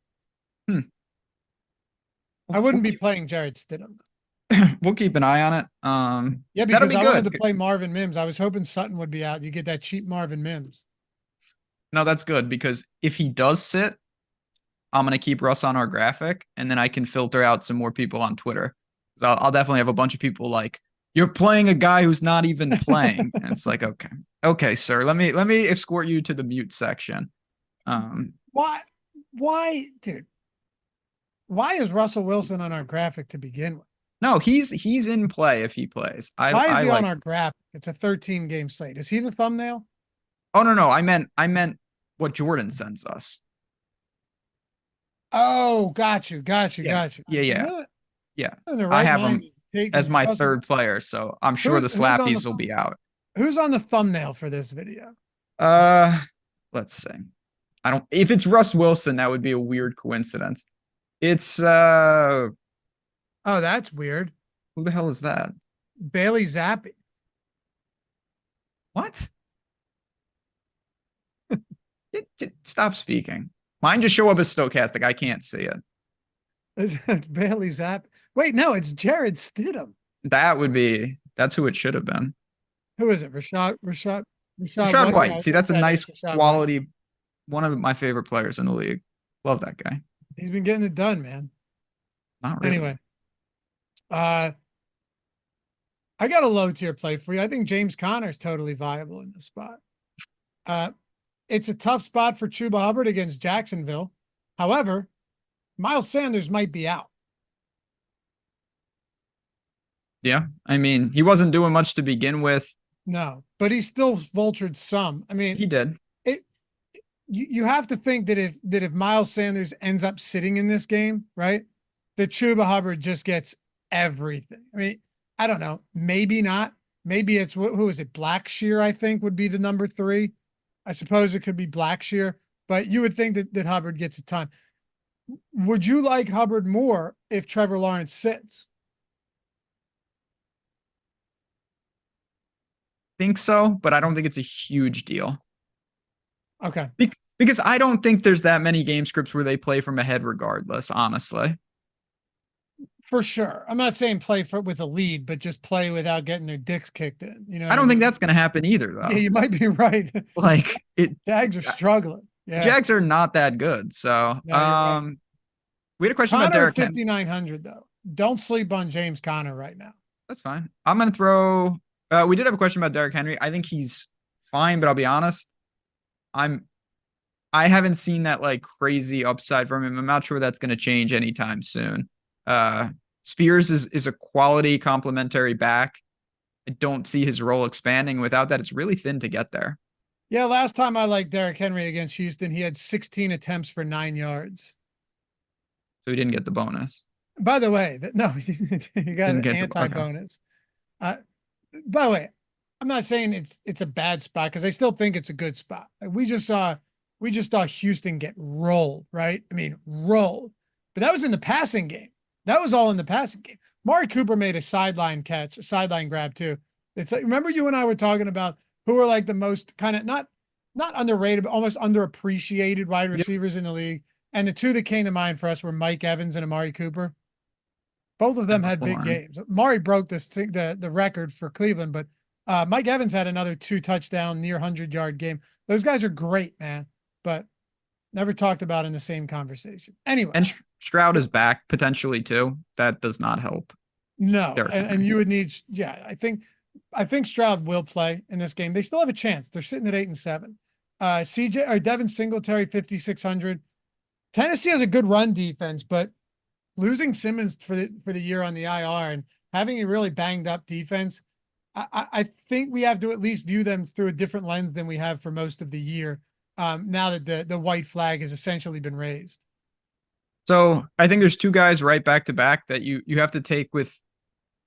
I wouldn't be playing Jared Stidham. We'll keep an eye on it. Yeah, because I wanted to play Marvin Mims. I was hoping Sutton would be out. You get that cheap Marvin Mims. No, that's good, because if he does sit, I'm going to keep Russ on our graphic, and then I can filter out some more people on Twitter. So I'll definitely have a bunch of people like, you're playing a guy who's not even playing. And it's like, okay, sir, let me escort you to the mute section. Why, dude? Why is Russell Wilson on our graphic to begin with? No, he's in play if he plays. Why is he on our graphic? It's a 13-game slate. Is he the thumbnail? Oh no, I meant what Jordan sends us. Oh, got you. Yeah. I have him as my third player, so I'm sure the slappies will be out. Who's on the thumbnail for this video? Let's see. If it's Russ Wilson, that would be a weird coincidence. It's oh, that's weird. Who the hell is that? Bailey Zappi. What? Stop speaking. Mine just show up as stochastic. I can't see it. It's Bailey Zappi. Wait, no, it's Jared Stidham. That's who it should have been. Who is it? Rashad White. See, that's a nice quality. One of my favorite players in the league. Love that guy. He's been getting it done, man. Not really. Anyway, I got a low tier play for you. I think James Conner's totally viable in this spot. it's a tough spot for Chuba Hubbard against Jacksonville. However, Miles Sanders might be out. Yeah. I mean, he wasn't doing much to begin with. No, but he still vultured some. I mean, he did. You have to think that if Miles Sanders ends up sitting in this game, right, that Chuba Hubbard just gets everything. I mean, I don't know. Maybe not. Maybe it's who is it? Blackshear, I think, would be the number 3. I suppose it could be Blackshear, but you would think that Hubbard gets a ton. Would you like Hubbard more if Trevor Lawrence sits? Think so, but I don't think it's a huge deal. Okay. Because I don't think there's that many game scripts where they play from ahead regardless, honestly. For sure. I'm not saying play with a lead, but just play without getting their dicks kicked in. You know, I don't think that's going to happen either, though. Yeah, you might be right. Like Jags are struggling. Yeah. Jags are not that good. So, right. We had a question about Derrick Henry. 5,900 though. Don't sleep on James Conner right now. That's fine. I'm going to throw. We did have a question about Derrick Henry. I think he's fine, but I'll be honest. I haven't seen that like crazy upside from him. I'm not sure that's going to change anytime soon. Spears is a quality complementary back. I don't see his role expanding. Without that, it's really thin to get there. Yeah, last time I liked Derrick Henry against Houston, he had 16 attempts for 9 yards. So he didn't get the bonus. By the way, no, he got an anti-bonus. By the way, I'm not saying it's a bad spot because I still think it's a good spot. Like we just saw Houston get rolled, right? I mean, rolled. But that was in the passing game. That was all in the passing game. Amari Cooper made a sideline catch, a sideline grab too. It's like, remember you and I were talking about who are like the most kind of not underrated, but almost underappreciated wide receivers in the league. And the two that came to mind for us were Mike Evans and Amari Cooper. Both of them had big games. Amari broke the record for Cleveland, but Mike Evans had another 2 touchdown, near 100-yard game. Those guys are great, man, but never talked about in the same conversation. Anyway. And Stroud is back potentially too. That does not help. No, and you would need, yeah, I think Stroud will play in this game. They still have a chance. They're sitting at 8-7. Devin Singletary, 5,600. Tennessee has a good run defense, but losing Simmons for the year on the IR and having a really banged up defense, I think we have to at least view them through a different lens than we have for most of the year. Now that the white flag has essentially been raised. So I think there's 2 guys right back to back that you have to take with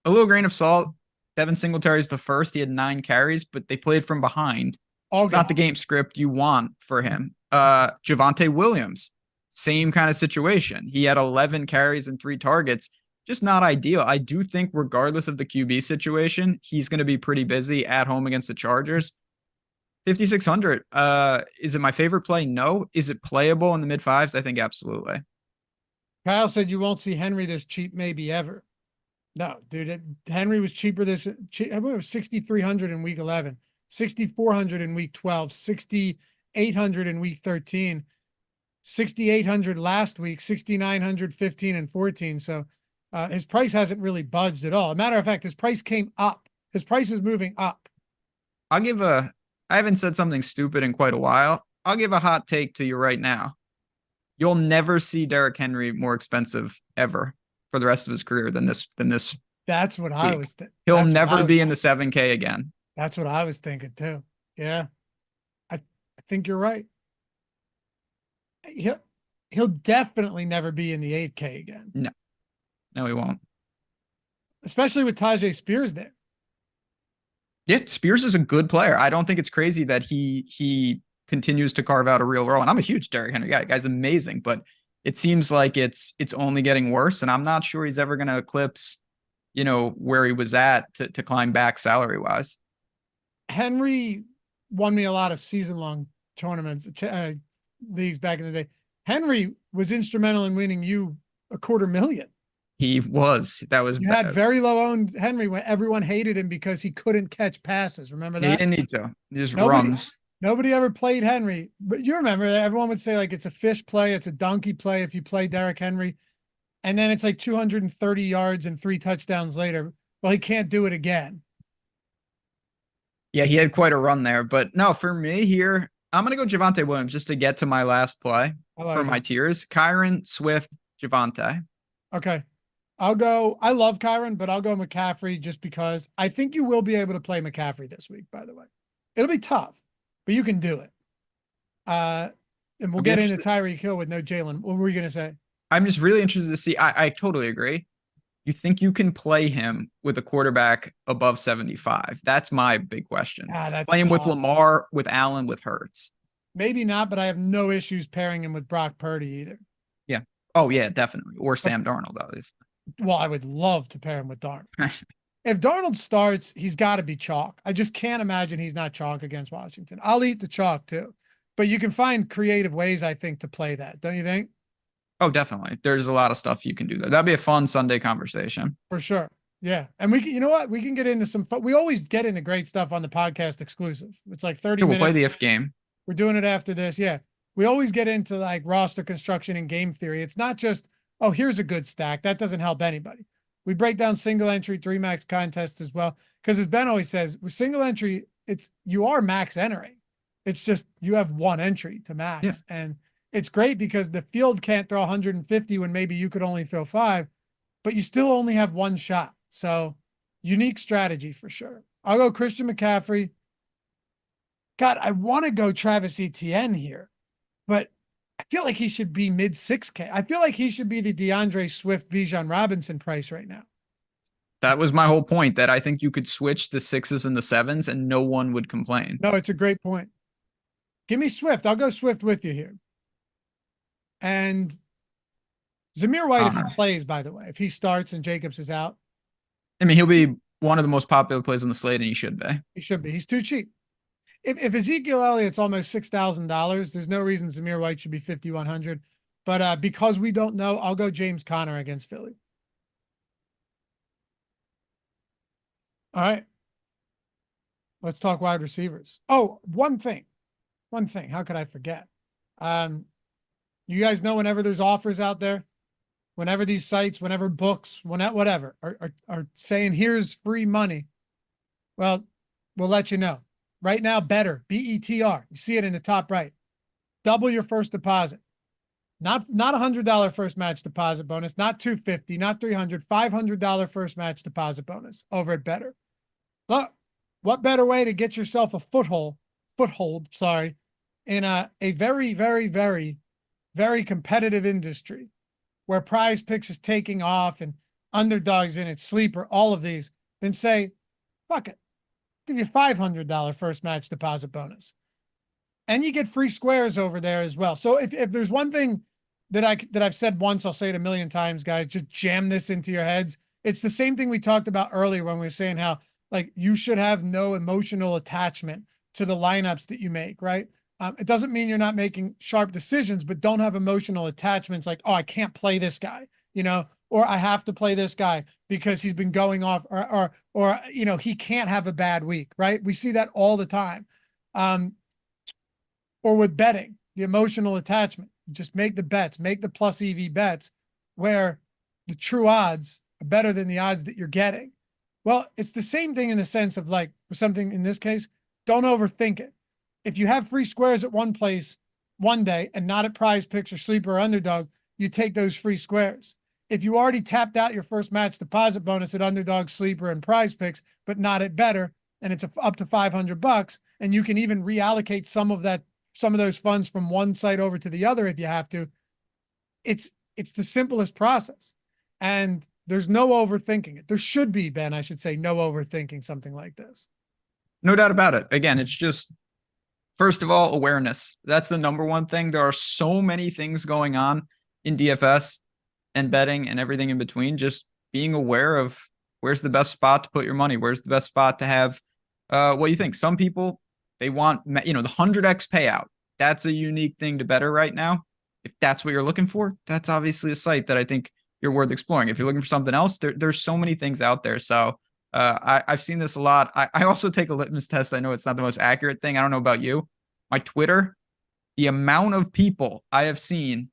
a little grain of salt. Devin Singletary is the first. He had 9 carries, but they played from behind. It's not the game script you want for him. Javonte Williams, same kind of situation. He had 11 carries and 3 targets. Just not ideal. I do think regardless of the QB situation, he's going to be pretty busy at home against the Chargers. 5,600. Is it my favorite play? No. Is it playable in the mid-5s? I think absolutely. Kyle said you won't see Henry this cheap maybe ever. No, dude. Henry was cheaper I believe it was 6,300 in week 11, 6,400 in week 12, 6,800 in week 13, 6,800 last week, 6,900, 15 and 14. So his price hasn't really budged at all. As a matter of fact, his price came up. His price is moving up. I haven't said something stupid in quite a while. I'll give a hot take to you right now. You'll never see Derrick Henry more expensive ever for the rest of his career than this. That's what I was thinking. He'll never be in the 7K again. That's what I was thinking too. Yeah. I think you're right. He'll definitely never be in the 8K again. No, he won't. Especially with Tajay Spears there. Yeah, Spears is a good player. I don't think it's crazy that he continues to carve out a real role. And I'm a huge Derrick Henry guy. Guy's amazing, but it seems like it's only getting worse. And I'm not sure he's ever going to eclipse, where he was at to climb back salary wise. Henry won me a lot of season-long tournaments, leagues back in the day. Henry was instrumental in winning you $250,000. He was. That was. You had very low owned Henry when everyone hated him because he couldn't catch passes. Remember that? He didn't need to. He just runs. Nobody ever played Henry, but you remember that everyone would say like it's a fish play, it's a donkey play if you play Derrick Henry, and then it's like 230 yards and 3 touchdowns later. Well, he can't do it again. Yeah, he had quite a run there, but no, for me here, I'm going to go Javonte Williams just to get to my last play for my tiers. Kyron, Swift, Javonte. Okay. I love Kyron, but I'll go McCaffrey just because I think you will be able to play McCaffrey this week, by the way. It'll be tough, but you can do it. And we'll get into Tyreek Hill with no Jalen. What were you going to say? I'm just really interested to see. I totally agree. You think you can play him with a quarterback above 75? That's my big question. Play him with Lamar, with Allen, with Hurts. Maybe not, but I have no issues pairing him with Brock Purdy either. Yeah. Oh, yeah, definitely. Or Sam Darnold, obviously. Well, I would love to pair him with Darnold. If Darnold starts, he's got to be chalk. I just can't imagine he's not chalk against Washington. I'll eat the chalk too. But you can find creative ways, I think, to play that. Don't you think? Oh, definitely. There's a lot of stuff you can do there. That'd be a fun Sunday conversation. For sure. Yeah. And we can, you know what? We can get into some fun. We always get into great stuff on the podcast exclusive. It's like 30 minutes. We'll play the if game. We're doing it after this. Yeah. We always get into like roster construction and game theory. It's not just, oh, here's a good stack. That doesn't help anybody. We break down single entry, 3 max contests as well. Because as Ben always says, with single entry, you are max entering. It's just you have 1 entry to max. Yeah. And it's great because the field can't throw 150 when maybe you could only throw 5, but you still only have 1 shot. So unique strategy for sure. I'll go Christian McCaffrey. God, I want to go Travis Etienne here, but I feel like he should be mid 6K. I feel like he should be the DeAndre Swift, Bijan Robinson price right now. That was my whole point, that I think you could switch the 6s and the 7s and no one would complain. No, it's a great point. Give me Swift. I'll go Swift with you here. And Zamir White, if he plays, by the way, if he starts and Jacobs is out. I mean, he'll be one of the most popular plays on the slate, and he should be. He should be. He's too cheap. If Ezekiel Elliott's almost $6,000, there's no reason Zamir White should be 5,100. But because we don't know, I'll go James Conner against Philly. All right. Let's talk wide receivers. Oh, one thing. How could I forget? You guys know whenever there's offers out there, whenever these sites, whenever books, whatever are saying here's free money, well, we'll let you know. Right now, better, BETR. You see it in the top right. Double your first deposit. Not $100 first match deposit bonus, not $250, not $300, $500 first match deposit bonus over at Better. Look, what better way to get yourself a foothold, in a very, very, very, very competitive industry where Prize Picks is taking off and underdogs in it, sleeper, all of these, then say, fuck it. Give you $500 first match deposit bonus. And you get free squares over there as well. So if there's one thing that I've said once, I'll say it a million times, guys, just jam this into your heads. It's the same thing we talked about earlier when we were saying how like you should have no emotional attachment to the lineups that you make, right? It doesn't mean you're not making sharp decisions, but don't have emotional attachments like, oh, I can't play this guy, or I have to play this guy because he's been going off or he can't have a bad week, right? We see that all the time. Or with betting, the emotional attachment, just make the bets, make the plus EV bets where the true odds are better than the odds that you're getting. Well, it's the same thing in the sense of like something in this case, don't overthink it. If you have free squares at one place one day and not at Prize Picks or Sleeper or Underdog, you take those free squares. If you already tapped out your first match deposit bonus at Underdog, Sleeper, and Prize Picks, but not at Better, and it's up to $500, and you can even reallocate some of those funds from one site over to the other if you have to. It's the simplest process, and there's no overthinking it. There should be, Ben, I should say, no overthinking something like this. No doubt about it. Again, it's just, first of all, awareness. That's the number one thing. There are so many things going on in DFS and betting and everything in between. Just being aware of where's the best spot to put your money. Where's the best spot to have what you think. Some people, they want, the 100x payout. That's a unique thing to Better right now. If that's what you're looking for, that's obviously a site that I think you're worth exploring. If you're looking for something else, there's so many things out there. So I've seen this a lot. I also take a litmus test. I know it's not the most accurate thing. I don't know about you. My Twitter, the amount of people I have seen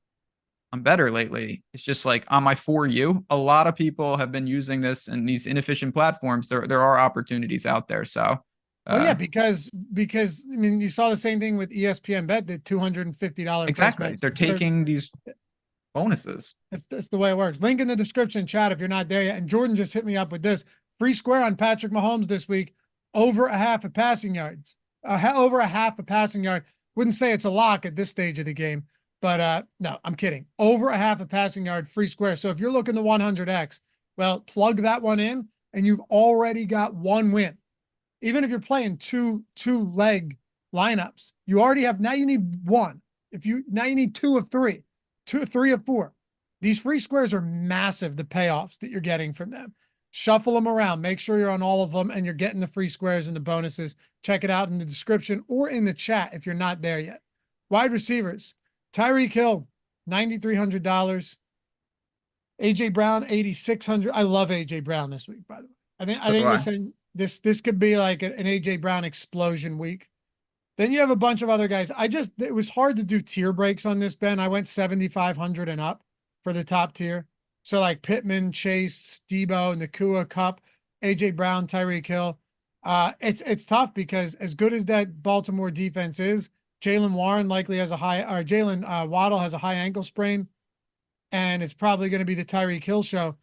on Better lately, it's just like on my For You. A lot of people have been using this and these inefficient platforms. There are opportunities out there. So Well, yeah, because I mean, you saw the same thing with ESPN Bet, the $250 Exactly. They're taking these bonuses. That's the way it works. Link in the description, chat, if you're not there yet. And Jordan just hit me up with this free square on Patrick Mahomes this week, over a half a passing yards, over a half a passing yard. Wouldn't say it's a lock at this stage of the game, but no, I'm kidding. Over a half a passing yard, free square. So if you're looking to 100x, well, plug that one in, and you've already got one win. Even if you're playing two leg lineups, you already have, now you need one. Now you need two of three. Three of four. These free squares are massive, the payoffs that you're getting from them. Shuffle them around. Make sure you're on all of them and you're getting the free squares and the bonuses. Check it out in the description or in the chat if you're not there yet. Wide receivers. Tyreek Hill, $9,300. AJ Brown, $8,600. I love AJ Brown this week, by the way. I think this could be like an AJ Brown explosion week. Then you have a bunch of other guys. It was hard to do tier breaks on this, Ben. I went 7,500 and up for the top tier. So like Pittman, Chase, Debo, Nakua, Cup, AJ Brown, Tyreek Hill. It's tough because as good as that Baltimore defense is, Jalen Warren likely has Jalen Waddle has a high ankle sprain, and it's probably going to be the Tyreek Hill show.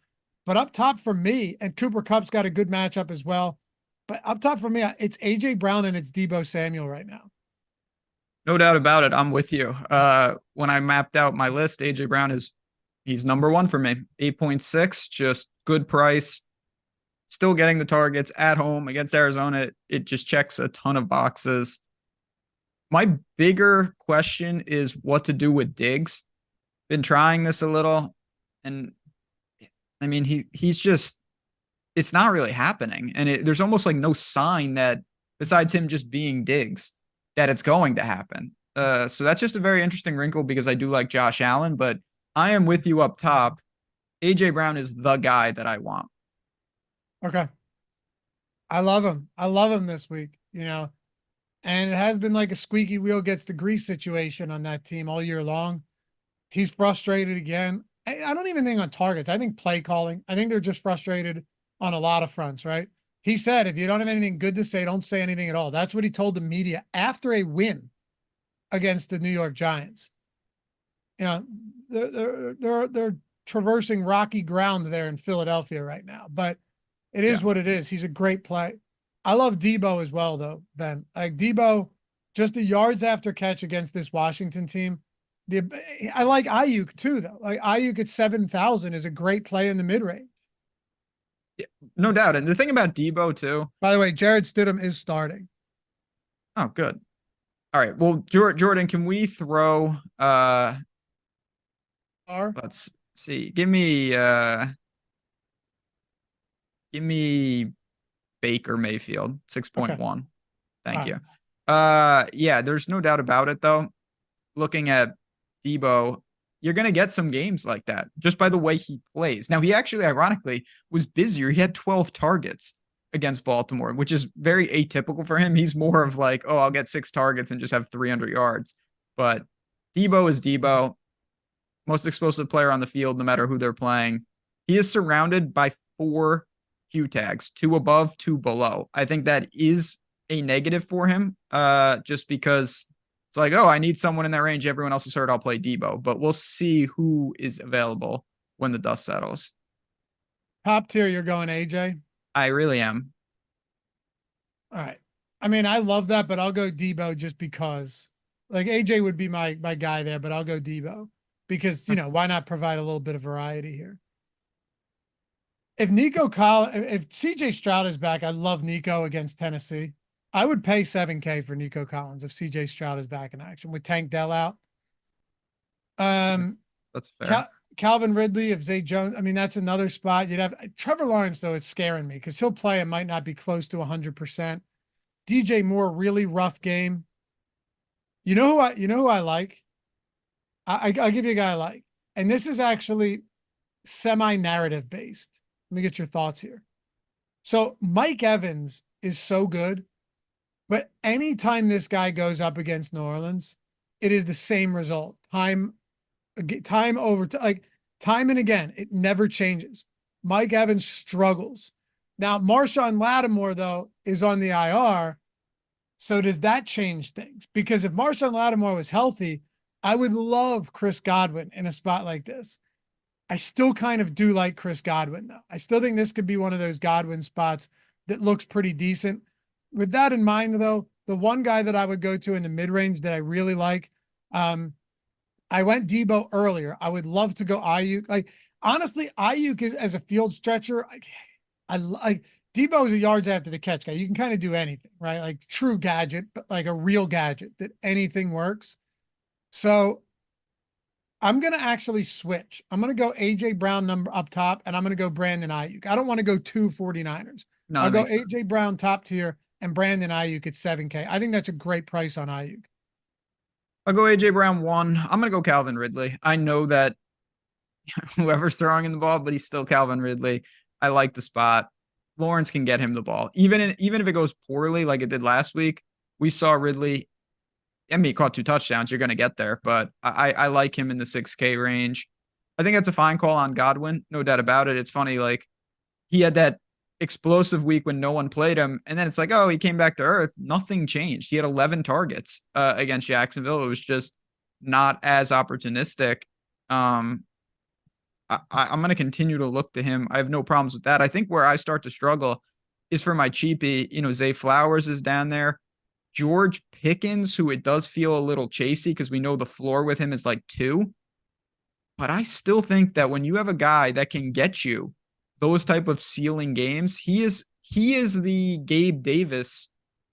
But up top for me, and Cooper Kupp's got a good matchup as well. But up top for me, it's AJ Brown and it's Debo Samuel right now. No doubt about it. I'm with you. When I mapped out my list, AJ Brown he's number one for me. 8.6, just good price. Still getting the targets at home against Arizona. It just checks a ton of boxes. My bigger question is what to do with Diggs. Been trying this a little, and I mean, he's just, it's not really happening. And there's almost like no sign that besides him just being Diggs, that it's going to happen. So that's just a very interesting wrinkle because I do like Josh Allen, but I am with you up top. AJ Brown is the guy that I want. Okay. I love him. I love him this week, and it has been like a squeaky wheel gets the grease situation on that team all year long. He's frustrated again. I don't even think on targets. I think play calling. I think they're just frustrated on a lot of fronts, right? He said, if you don't have anything good to say, don't say anything at all. That's what he told the media after a win against the New York Giants. They're traversing rocky ground there in Philadelphia right now, but it is what it is. He's a great play. I love Debo as well, though, Ben. Like Debo, just the yards after catch against this Washington team. I like Ayuk too, though. Like Ayuk at 7,000 is a great play in the mid range. Yeah, no doubt. And the thing about Debo too. By the way, Jared Stidham is starting. Oh, good. All right. Well, Jordan, can we throw? Let's see. Give me Baker Mayfield 6.1. Okay. Thank you. Yeah, there's no doubt about it though. Looking at Debo, you're going to get some games like that just by the way he plays. Now, he actually, ironically, was busier. He had 12 targets against Baltimore, which is very atypical for him. He's more of like, oh, I'll get 6 targets and just have 300 yards. But Debo is Debo, most explosive player on the field, no matter who they're playing. He is surrounded by 4 Q tags, 2 above, 2 below. I think that is a negative for him, just because it's like, oh, I need someone in that range. Everyone else is hurt. I'll play Debo, but we'll see who is available when the dust settles. Top tier, you're going AJ? I really am. All right. I mean, I love that, but I'll go Debo just because. Like AJ would be my guy there, but I'll go Debo because, why not provide a little bit of variety here? If CJ Stroud is back, I love Nico against Tennessee. I would pay $7K for Nico Collins if CJ Stroud is back in action with Tank Dell out. That's fair. Calvin Ridley, if Zay Jones, I mean, that's another spot. You'd have Trevor Lawrence, though, it's scaring me because he'll play and might not be close to 100%. DJ Moore, really rough game. You know who I like? I'll give you a guy I like. And this is actually semi-narrative based. Let me get your thoughts here. So Mike Evans is so good. But anytime this guy goes up against New Orleans, it is the same result. Time and again, it never changes. Mike Evans struggles. Now, Marshawn Lattimore, though, is on the IR, So does that change things? Because if Marshawn Lattimore was healthy, I would love Chris Godwin in a spot like this. I still kind of do like Chris Godwin, though. I still think this could be one of those Godwin spots that looks pretty decent. With that in mind, though, the one guy that I would go to in the mid-range that I really like, I went Debo earlier. I would love to go Ayuk. Like, honestly, Ayuk is, as a field stretcher, I like Debo is a yards after the catch guy. You can kind of do anything, right? Like true gadget, but like a real gadget that anything works. So I'm going to actually switch. I'm going to go AJ Brown number up top, and I'm going to go Brandon Ayuk. I don't want to go two 49ers. No, I'll that go makes AJ sense. Brown top tier and Brandon Ayuk at 7K. I think that's a great price on Ayuk. I'll go AJ Brown 1. I'm gonna go Calvin Ridley. I know that whoever's throwing in the ball, but he's still Calvin Ridley. I like the spot. Lawrence can get him the ball. Even if it goes poorly like it did last week, we saw Ridley. I mean, he caught 2 touchdowns. You're going to get there, but I like him in the 6K range. I think that's a fine call on Godwin. No doubt about it. It's funny. Like he had that explosive week when no one played him. And then it's like, oh, he came back to earth. Nothing changed. He had 11 targets against Jacksonville. It was just not as opportunistic. I'm going to continue to look to him. I have no problems with that. I think where I start to struggle is for my cheapie. Zay Flowers is down there. George Pickens, who it does feel a little chasey because we know the floor with him is like 2. But I still think that when you have a guy that can get you those type of ceiling games, he is the Gabe Davis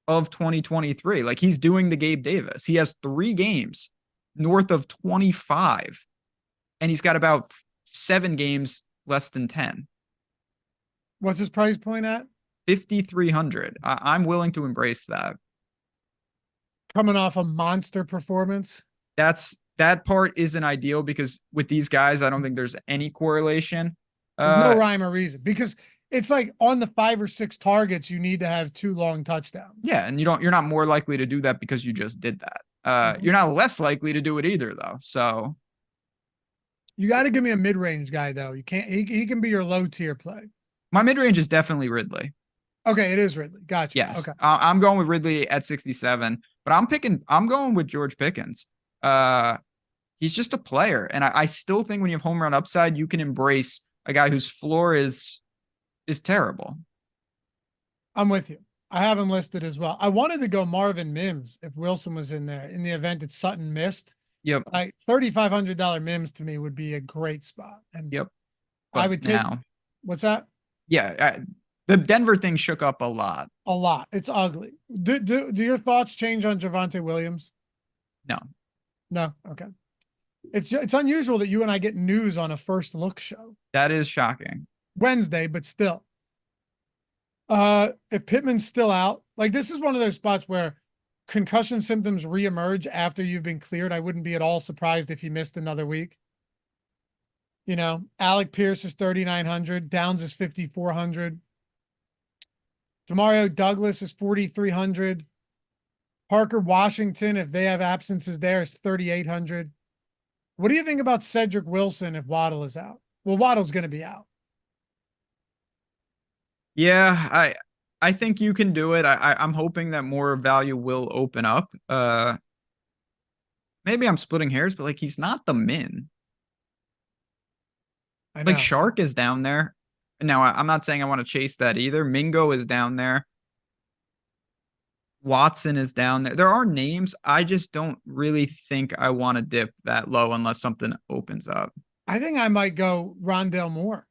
of 2023. Like he's doing the Gabe Davis. He has 3 games north of 25, and he's got about 7 games less than 10. What's his price point at? 5,300. I'm willing to embrace that. Coming off a monster performance. That part isn't ideal because with these guys, I don't think there's any correlation. There's no rhyme or reason because it's like on the 5 or 6 targets, you need to have 2 long touchdowns. Yeah, and you're not more likely to do that because you just did that. You're not less likely to do it either, though. So you got to give me a mid-range guy, though. You can't. He can be your low tier play. My mid range is definitely Ridley. Okay, it is Ridley. Gotcha. Yes. Okay. I'm going with Ridley at 67, but I'm going with George Pickens. He's just a player. And I still think when you have home run upside, you can embrace a guy whose floor is terrible. I'm with you. I have him listed as well. I wanted to go Marvin Mims if Wilson was in there in the event that Sutton missed. Yep. Like $3,500 Mims to me would be a great spot. And yep. But I would take now, what's that? Yeah. The Denver thing shook up a lot. A lot. It's ugly. Do your thoughts change on Javonte Williams? No. No. Okay. It's unusual that you and I get news on a first look show. That is shocking. Wednesday, but still. If Pittman's still out, like this is one of those spots where concussion symptoms reemerge after you've been cleared. I wouldn't be at all surprised if he missed another week. Alec Pierce is 3,900. Downs is 5,400. Demario Douglas is 4,300. Parker Washington, if they have absences there, is 3,800. What do you think about Cedric Wilson if Waddle is out? Well, Waddle's going to be out. Yeah, I think you can do it. I'm hoping that more value will open up. Maybe I'm splitting hairs, but like he's not the min. Like Shark is down there. Now, I'm not saying I want to chase that either. Mingo is down there. Watson is down there. There are names. I just don't really think I want to dip that low unless something opens up. I think I might go Rondale Moore.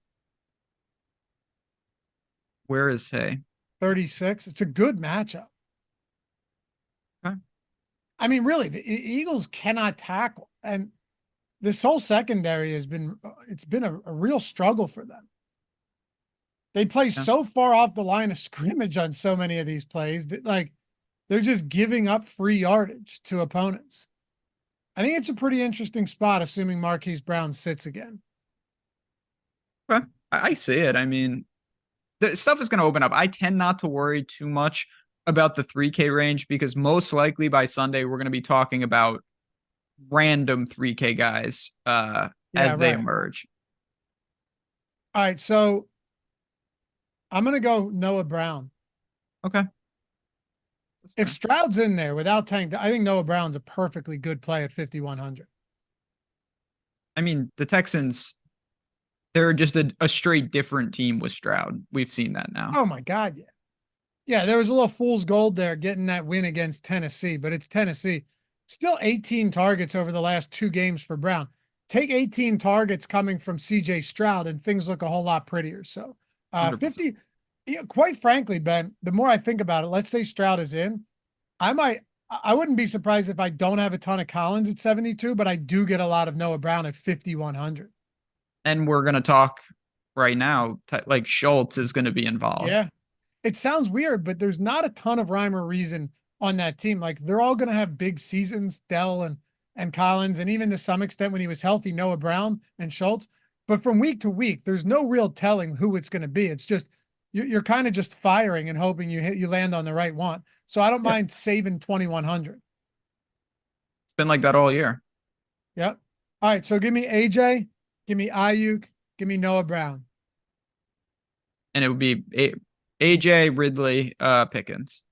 Where is he? 36. It's a good matchup. Okay. I mean, really, the Eagles cannot tackle. And this whole secondary has been a real struggle for them. They play so far off the line of scrimmage on so many of these plays that like they're just giving up free yardage to opponents. I think it's a pretty interesting spot, assuming Marquise Brown sits again. Okay. I see it. I mean, the stuff is going to open up. I tend not to worry too much about the 3K range because most likely by Sunday, we're going to be talking about random 3K guys as they emerge. All right. So I'm going to go Noah Brown. Okay. If Stroud's in there without Tank, I think Noah Brown's a perfectly good play at 5,100. I mean, the Texans, they're just a straight different team with Stroud. We've seen that now. Oh my God, yeah. Yeah, there was a little fool's gold there getting that win against Tennessee, but it's Tennessee. Still 18 targets over the last 2 games for Brown. Take 18 targets coming from CJ Stroud and things look a whole lot prettier. So 100%. 50, yeah, quite frankly, Ben, the more I think about it, let's say Stroud is in, I wouldn't be surprised if I don't have a ton of Collins at 72, but I do get a lot of Noah Brown at 5,100. And we're going to talk right now, like Schultz is going to be involved. Yeah. It sounds weird, but there's not a ton of rhyme or reason on that team. Like they're all going to have big seasons, Dell and Collins, and even to some extent when he was healthy, Noah Brown and Schultz. But from week to week, there's no real telling who it's going to be. It's just you're kind of just firing and hoping you land on the right one. So I don't mind saving 2,100. It's been like that all year. Yep. All right. So give me AJ, give me Ayuk, give me Noah Brown. And it would be AJ, Ridley, Pickens.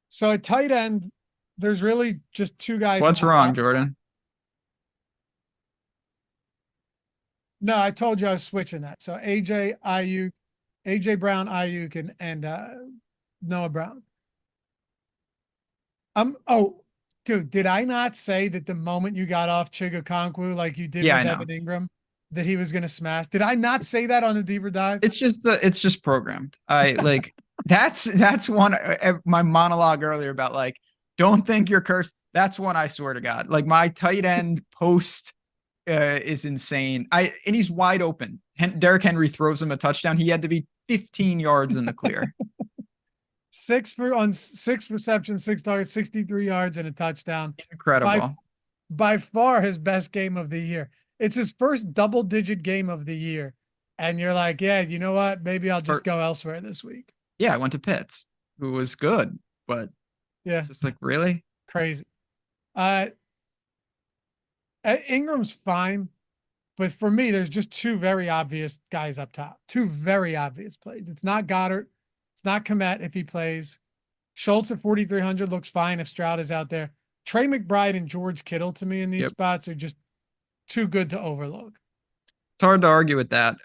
So at tight end, there's really just 2 guys. What's wrong, Jordan? No, I told you I was switching that. So AJ, Ayuk, AJ Brown, Ayuk, and Noah Brown. Oh, dude, did I not say that the moment you got off Chigakonkwu like you did with Evan Ingram, that he was going to smash? Did I not say that on the deeper dive? It's just programmed. I like that's one my monologue earlier about like don't think you're cursed. That's one I swear to God. Like my tight end post is insane. And he's wide open. Derrick Henry throws him a touchdown. He had to be 15 yards in the clear. 6 receptions, 6 targets, 63 yards and a touchdown. Incredible. By far his best game of the year. It's his first double-digit game of the year. And you're like, yeah, you know what? Maybe I'll just go elsewhere this week. Yeah, I went to Pitts, who was good, but yeah, just like really crazy. Ingram's fine, but for me, there's just 2 very obvious guys up top. 2 very obvious plays. It's not Goddard. It's not Kmet if he plays. Schultz at 4,300 looks fine if Stroud is out there. Trey McBride and George Kittle to me in these spots are just too good to overlook. It's hard to argue with that.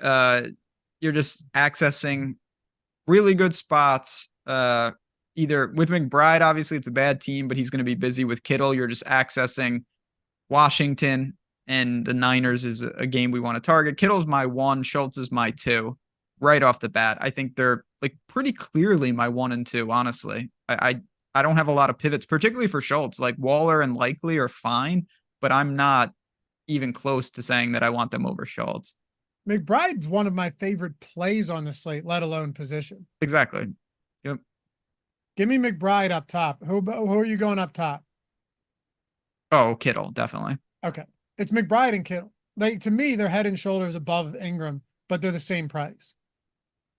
You're just accessing really good spots. Either with McBride, obviously it's a bad team, but he's going to be busy. With Kittle, you're just accessing Washington, and the Niners is a game we want to target. Kittle's my 1, Schultz is my 2 right off the bat. I think they're like pretty clearly my 1 and 2, honestly. I don't have a lot of pivots, particularly for Schultz. Like Waller and Likely are fine, but I'm not even close to saying that I want them over Schultz. McBride's one of my favorite plays on the slate, let alone position. Exactly. Yep. Give me McBride up top. Who are you going up top? Oh, Kittle, definitely. Okay. It's McBride and Kittle. Like to me, they're head and shoulders above Ingram, but they're the same price.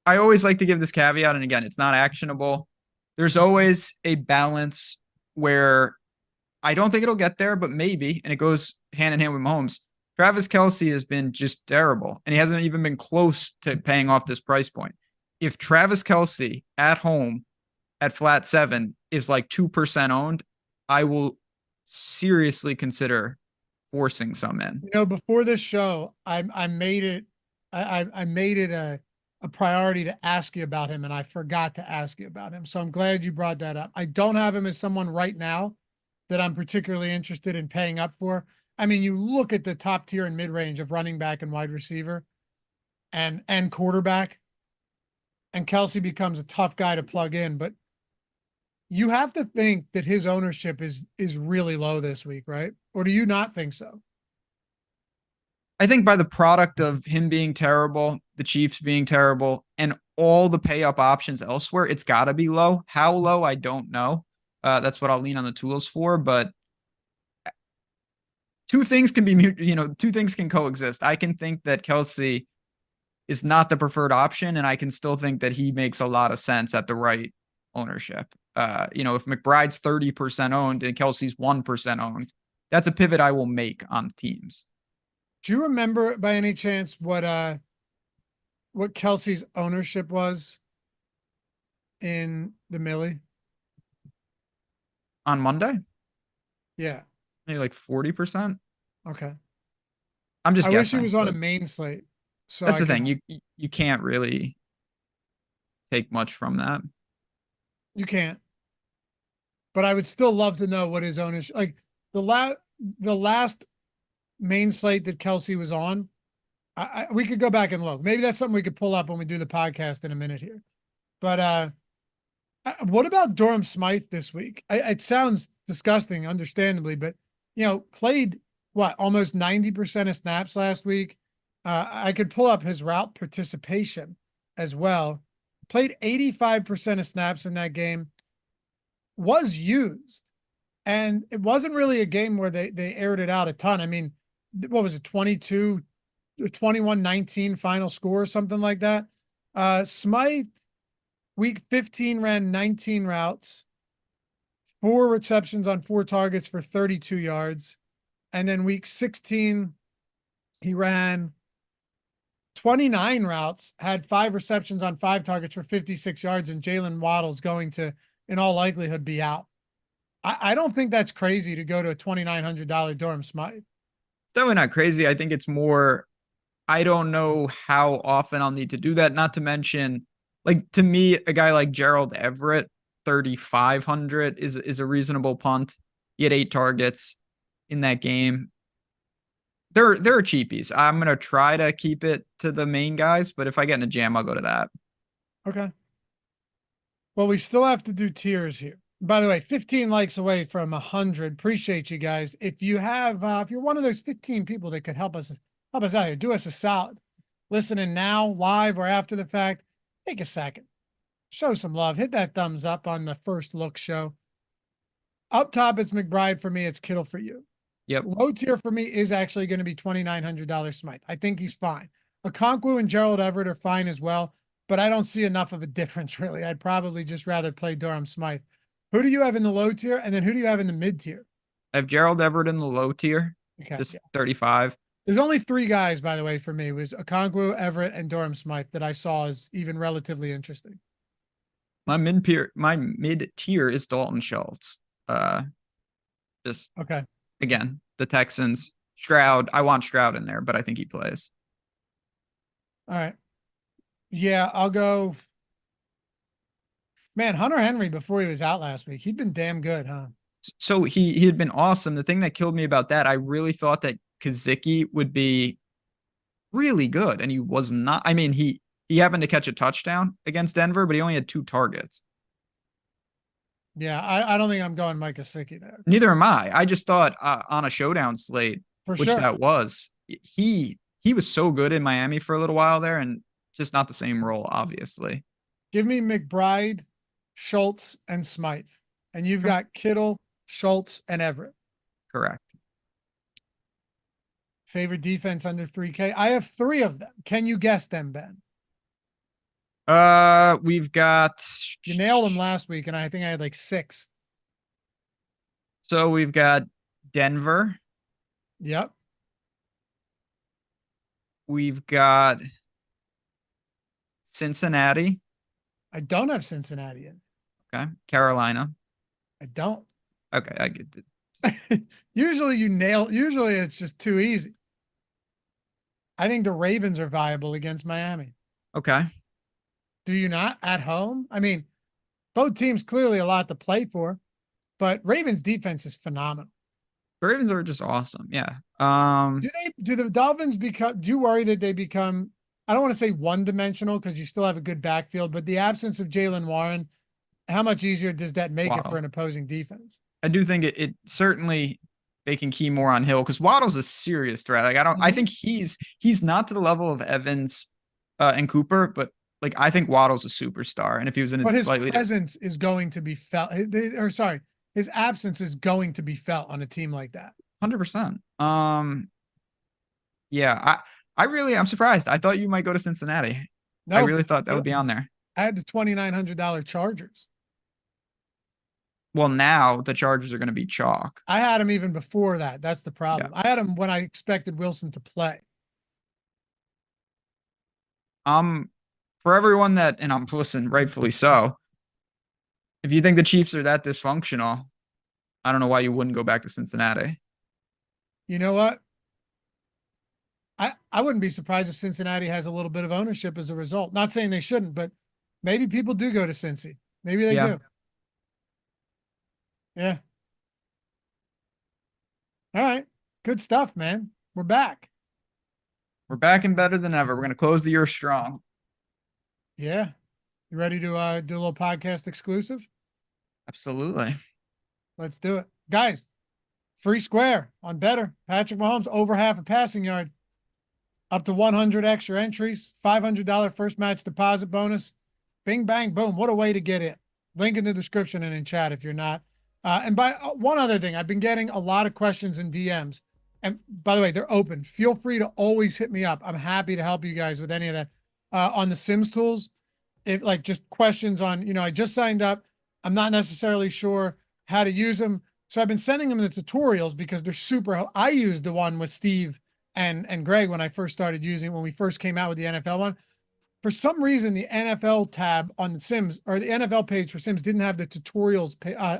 I always like to give this caveat, and again, it's not actionable. There's always a balance where I don't think it'll get there, but maybe, and it goes hand in hand with Mahomes. Travis Kelce has been just terrible, and he hasn't even been close to paying off this price point. If Travis Kelce at home at flat 7 is like 2% owned, I will seriously consider forcing some in. You know, before this show, I made it a priority to ask you about him, and I forgot to ask you about him. So I'm glad you brought that up. I don't have him as someone right now that I'm particularly interested in paying up for. I mean, you look at the top tier and mid-range of running back and wide receiver and quarterback, and Kelce becomes a tough guy to plug in, but you have to think that his ownership is really low this week, right? Or do you not think so? I think by the product of him being terrible, the Chiefs being terrible, and all the pay up options elsewhere, it's got to be low. How low, I don't know. That's what I'll lean on the tools for. But 2 things can be, 2 things can coexist. I can think that Kelce is not the preferred option, and I can still think that he makes a lot of sense at the right ownership. If McBride's 30% owned and Kelce's 1% owned, that's a pivot I will make on teams. Do you remember by any chance what Kelce's ownership was in the Millie? on Monday, Yeah. maybe like 40%. Okay. I'm just I wish he guessing. was on a But main slate. So that's I the could, thing. You can't really take much from that. you can't, but I would still love to know what his ownership, like the last main slate that Kelsey was on. We could go back and look. Maybe that's something we could pull up when we do the podcast in a minute here. But what about Durham Smythe this week? It sounds disgusting, understandably, but played what, almost 90% of snaps last week. I could pull up his route participation as well. Played 85% of snaps in that game. Was used, and it wasn't really a game where they aired it out a ton. I mean, what was it, 22, 21-19 final score or something like that? Smythe, week 15, ran 19 routes, 4 receptions on 4 targets for 32 yards. And then week 16, he ran 29 routes, had 5 receptions on 5 targets for 56 yards, and Jalen Waddle's going to, in all likelihood, be out. I don't think that's crazy to go to a $2,900 Durham Smythe. It's definitely not crazy. I think it's more, I don't know how often I'll need to do that. Not to mention, like, to me, a guy like Gerald Everett, 3,500 is a reasonable punt. He had 8 targets in that game. They're cheapies. I'm gonna try to keep it to the main guys, but if I get in a jam, I'll go to that. Okay. Well, we still have to do tiers here. By the way, 15 likes away from 100. Appreciate you guys. If you have, if you're one of those 15 people that could help us out here, do us a solid. Listening now, live, or after the fact, take a second, show some love, hit that thumbs up on the First Look show. Up top, it's McBride for me. It's Kittle for you. Yep. Low tier for me is actually going to be $2,900 Smythe. I think he's fine. Okonkwo and Gerald Everett are fine as well, but I don't see enough of a difference really. I'd probably just rather play Durham Smythe. Who do you have in the low tier, and then who do you have in the mid tier? I have Gerald Everett in the low tier. Okay, just 35. There's only 3 guys, by the way, for me. It was Okonkwo, Everett, and Durham Smythe that I saw as even relatively interesting. My mid tier is Dalton Schultz. Just okay. Again, the Texans. Stroud. I want Stroud in there, but I think he plays. All right. Yeah, I'll go. Man, Hunter Henry before he was out last week, he'd been damn good, huh? So he had been awesome. The thing that killed me about that, I really thought that Kazicki would be really good, and he was not. I mean, he happened to catch a touchdown against Denver, but he only had 2 targets. Yeah, I don't think I'm going Mike Gesicki there. Neither am I. I just thought on a showdown slate, which that was, he was so good in Miami for a little while there, and just not the same role, obviously. Give me McBride, Schultz, and Smythe. And you've got Kittle, Schultz, and Everett. Correct. Favorite defense under 3K? I have 3 of them. Can you guess them, Ben? We've got. You nailed them last week, and I think I had like 6. So we've got Denver. Yep. We've got Cincinnati. I don't have Cincinnati in. Okay. Carolina. I don't. Okay, I get it. Usually it's just too easy. I think the Ravens are viable against Miami. Okay. Do you not at home? I mean, both teams clearly a lot to play for, but Ravens defense is phenomenal. The Ravens are just awesome. Yeah. Do the Dolphins become, do you worry that they become, I don't want to say one-dimensional because you still have a good backfield, but the absence of Jaylen Warren, how much easier does that make it for an opposing defense? I do think it certainly, they can key more on Hill because Waddle's a serious threat. Like I think he's not to the level of Evans and Cooper, but like I think Waddle's a superstar. And if he was in but his presence is going to be felt, his absence is going to be felt on a team like that. 100%. Yeah, I'm surprised. I thought you might go to Cincinnati. No, I really thought that would be on there. I had the $2,900 Chargers. Well, now the Chargers are going to be chalk. I had him even before that. That's the problem. Yeah. I had him when I expected Wilson to play. For everyone that, and I'm listen, rightfully so. If you think the Chiefs are that dysfunctional, I don't know why you wouldn't go back to Cincinnati. You know what? I wouldn't be surprised if Cincinnati has a little bit of ownership as a result. Not saying they shouldn't, but maybe people do go to Cincy. Maybe they do. Yeah. All right. Good stuff, man. We're back. We're back and better than ever. We're going to close the year strong. Yeah. You ready to do a little podcast exclusive? Absolutely. Let's do it. Guys, free square on Better. Patrick Mahomes over half a passing yard. Up to 100 extra entries. $500 first match deposit bonus. Bing, bang, boom. What a way to get in. Link in the description and in chat if you're not. And by one other thing, I've been getting a lot of questions in DMs. And by the way, they're open. Feel free to always hit me up. I'm happy to help you guys with any of that. On the Sims tools, if like just questions on, I just signed up. I'm not necessarily sure how to use them. So I've been sending them the tutorials because they're super. I used the one with Steve and Greg when I first started using it, when we first came out with the NFL one. For some reason, the NFL tab on the Sims or the NFL page for Sims didn't have the tutorials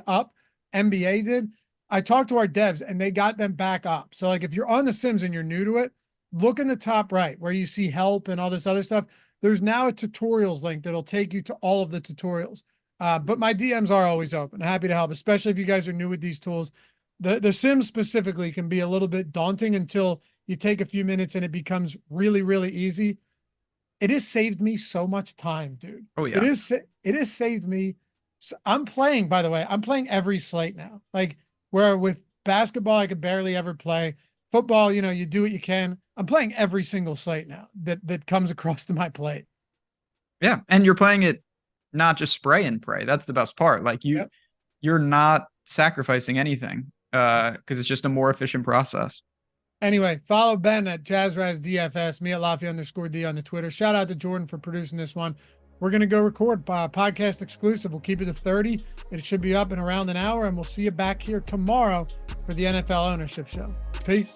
up. NBA did. I talked to our devs and they got them back up. So like if you're on the Sims and you're new to it, look in the top right where you see help and all this other stuff. There's now a tutorials link that'll take you to all of the tutorials. But my DMs are always open. Happy to help, especially if you guys are new with these tools. The Sims specifically can be a little bit daunting until you take a few minutes and it becomes really, really easy. It has saved me so much time, dude. Oh yeah. It has saved me. I'm playing, by the way, I'm playing every slate now. Like where with basketball, I could barely ever play. Football, you do what you can. I'm playing every single slate now that comes across to my plate. Yeah. And you're playing it not just spray and pray. That's the best part. Like you're not sacrificing anything because it's just a more efficient process. Anyway, follow Ben at JazzRazDFS, me at Laffy_D on the Twitter. Shout out to Jordan for producing this one. We're going to go record podcast exclusive. We'll keep it to 30. It should be up in around an hour, and we'll see you back here tomorrow for the NFL Ownership Show. Peace.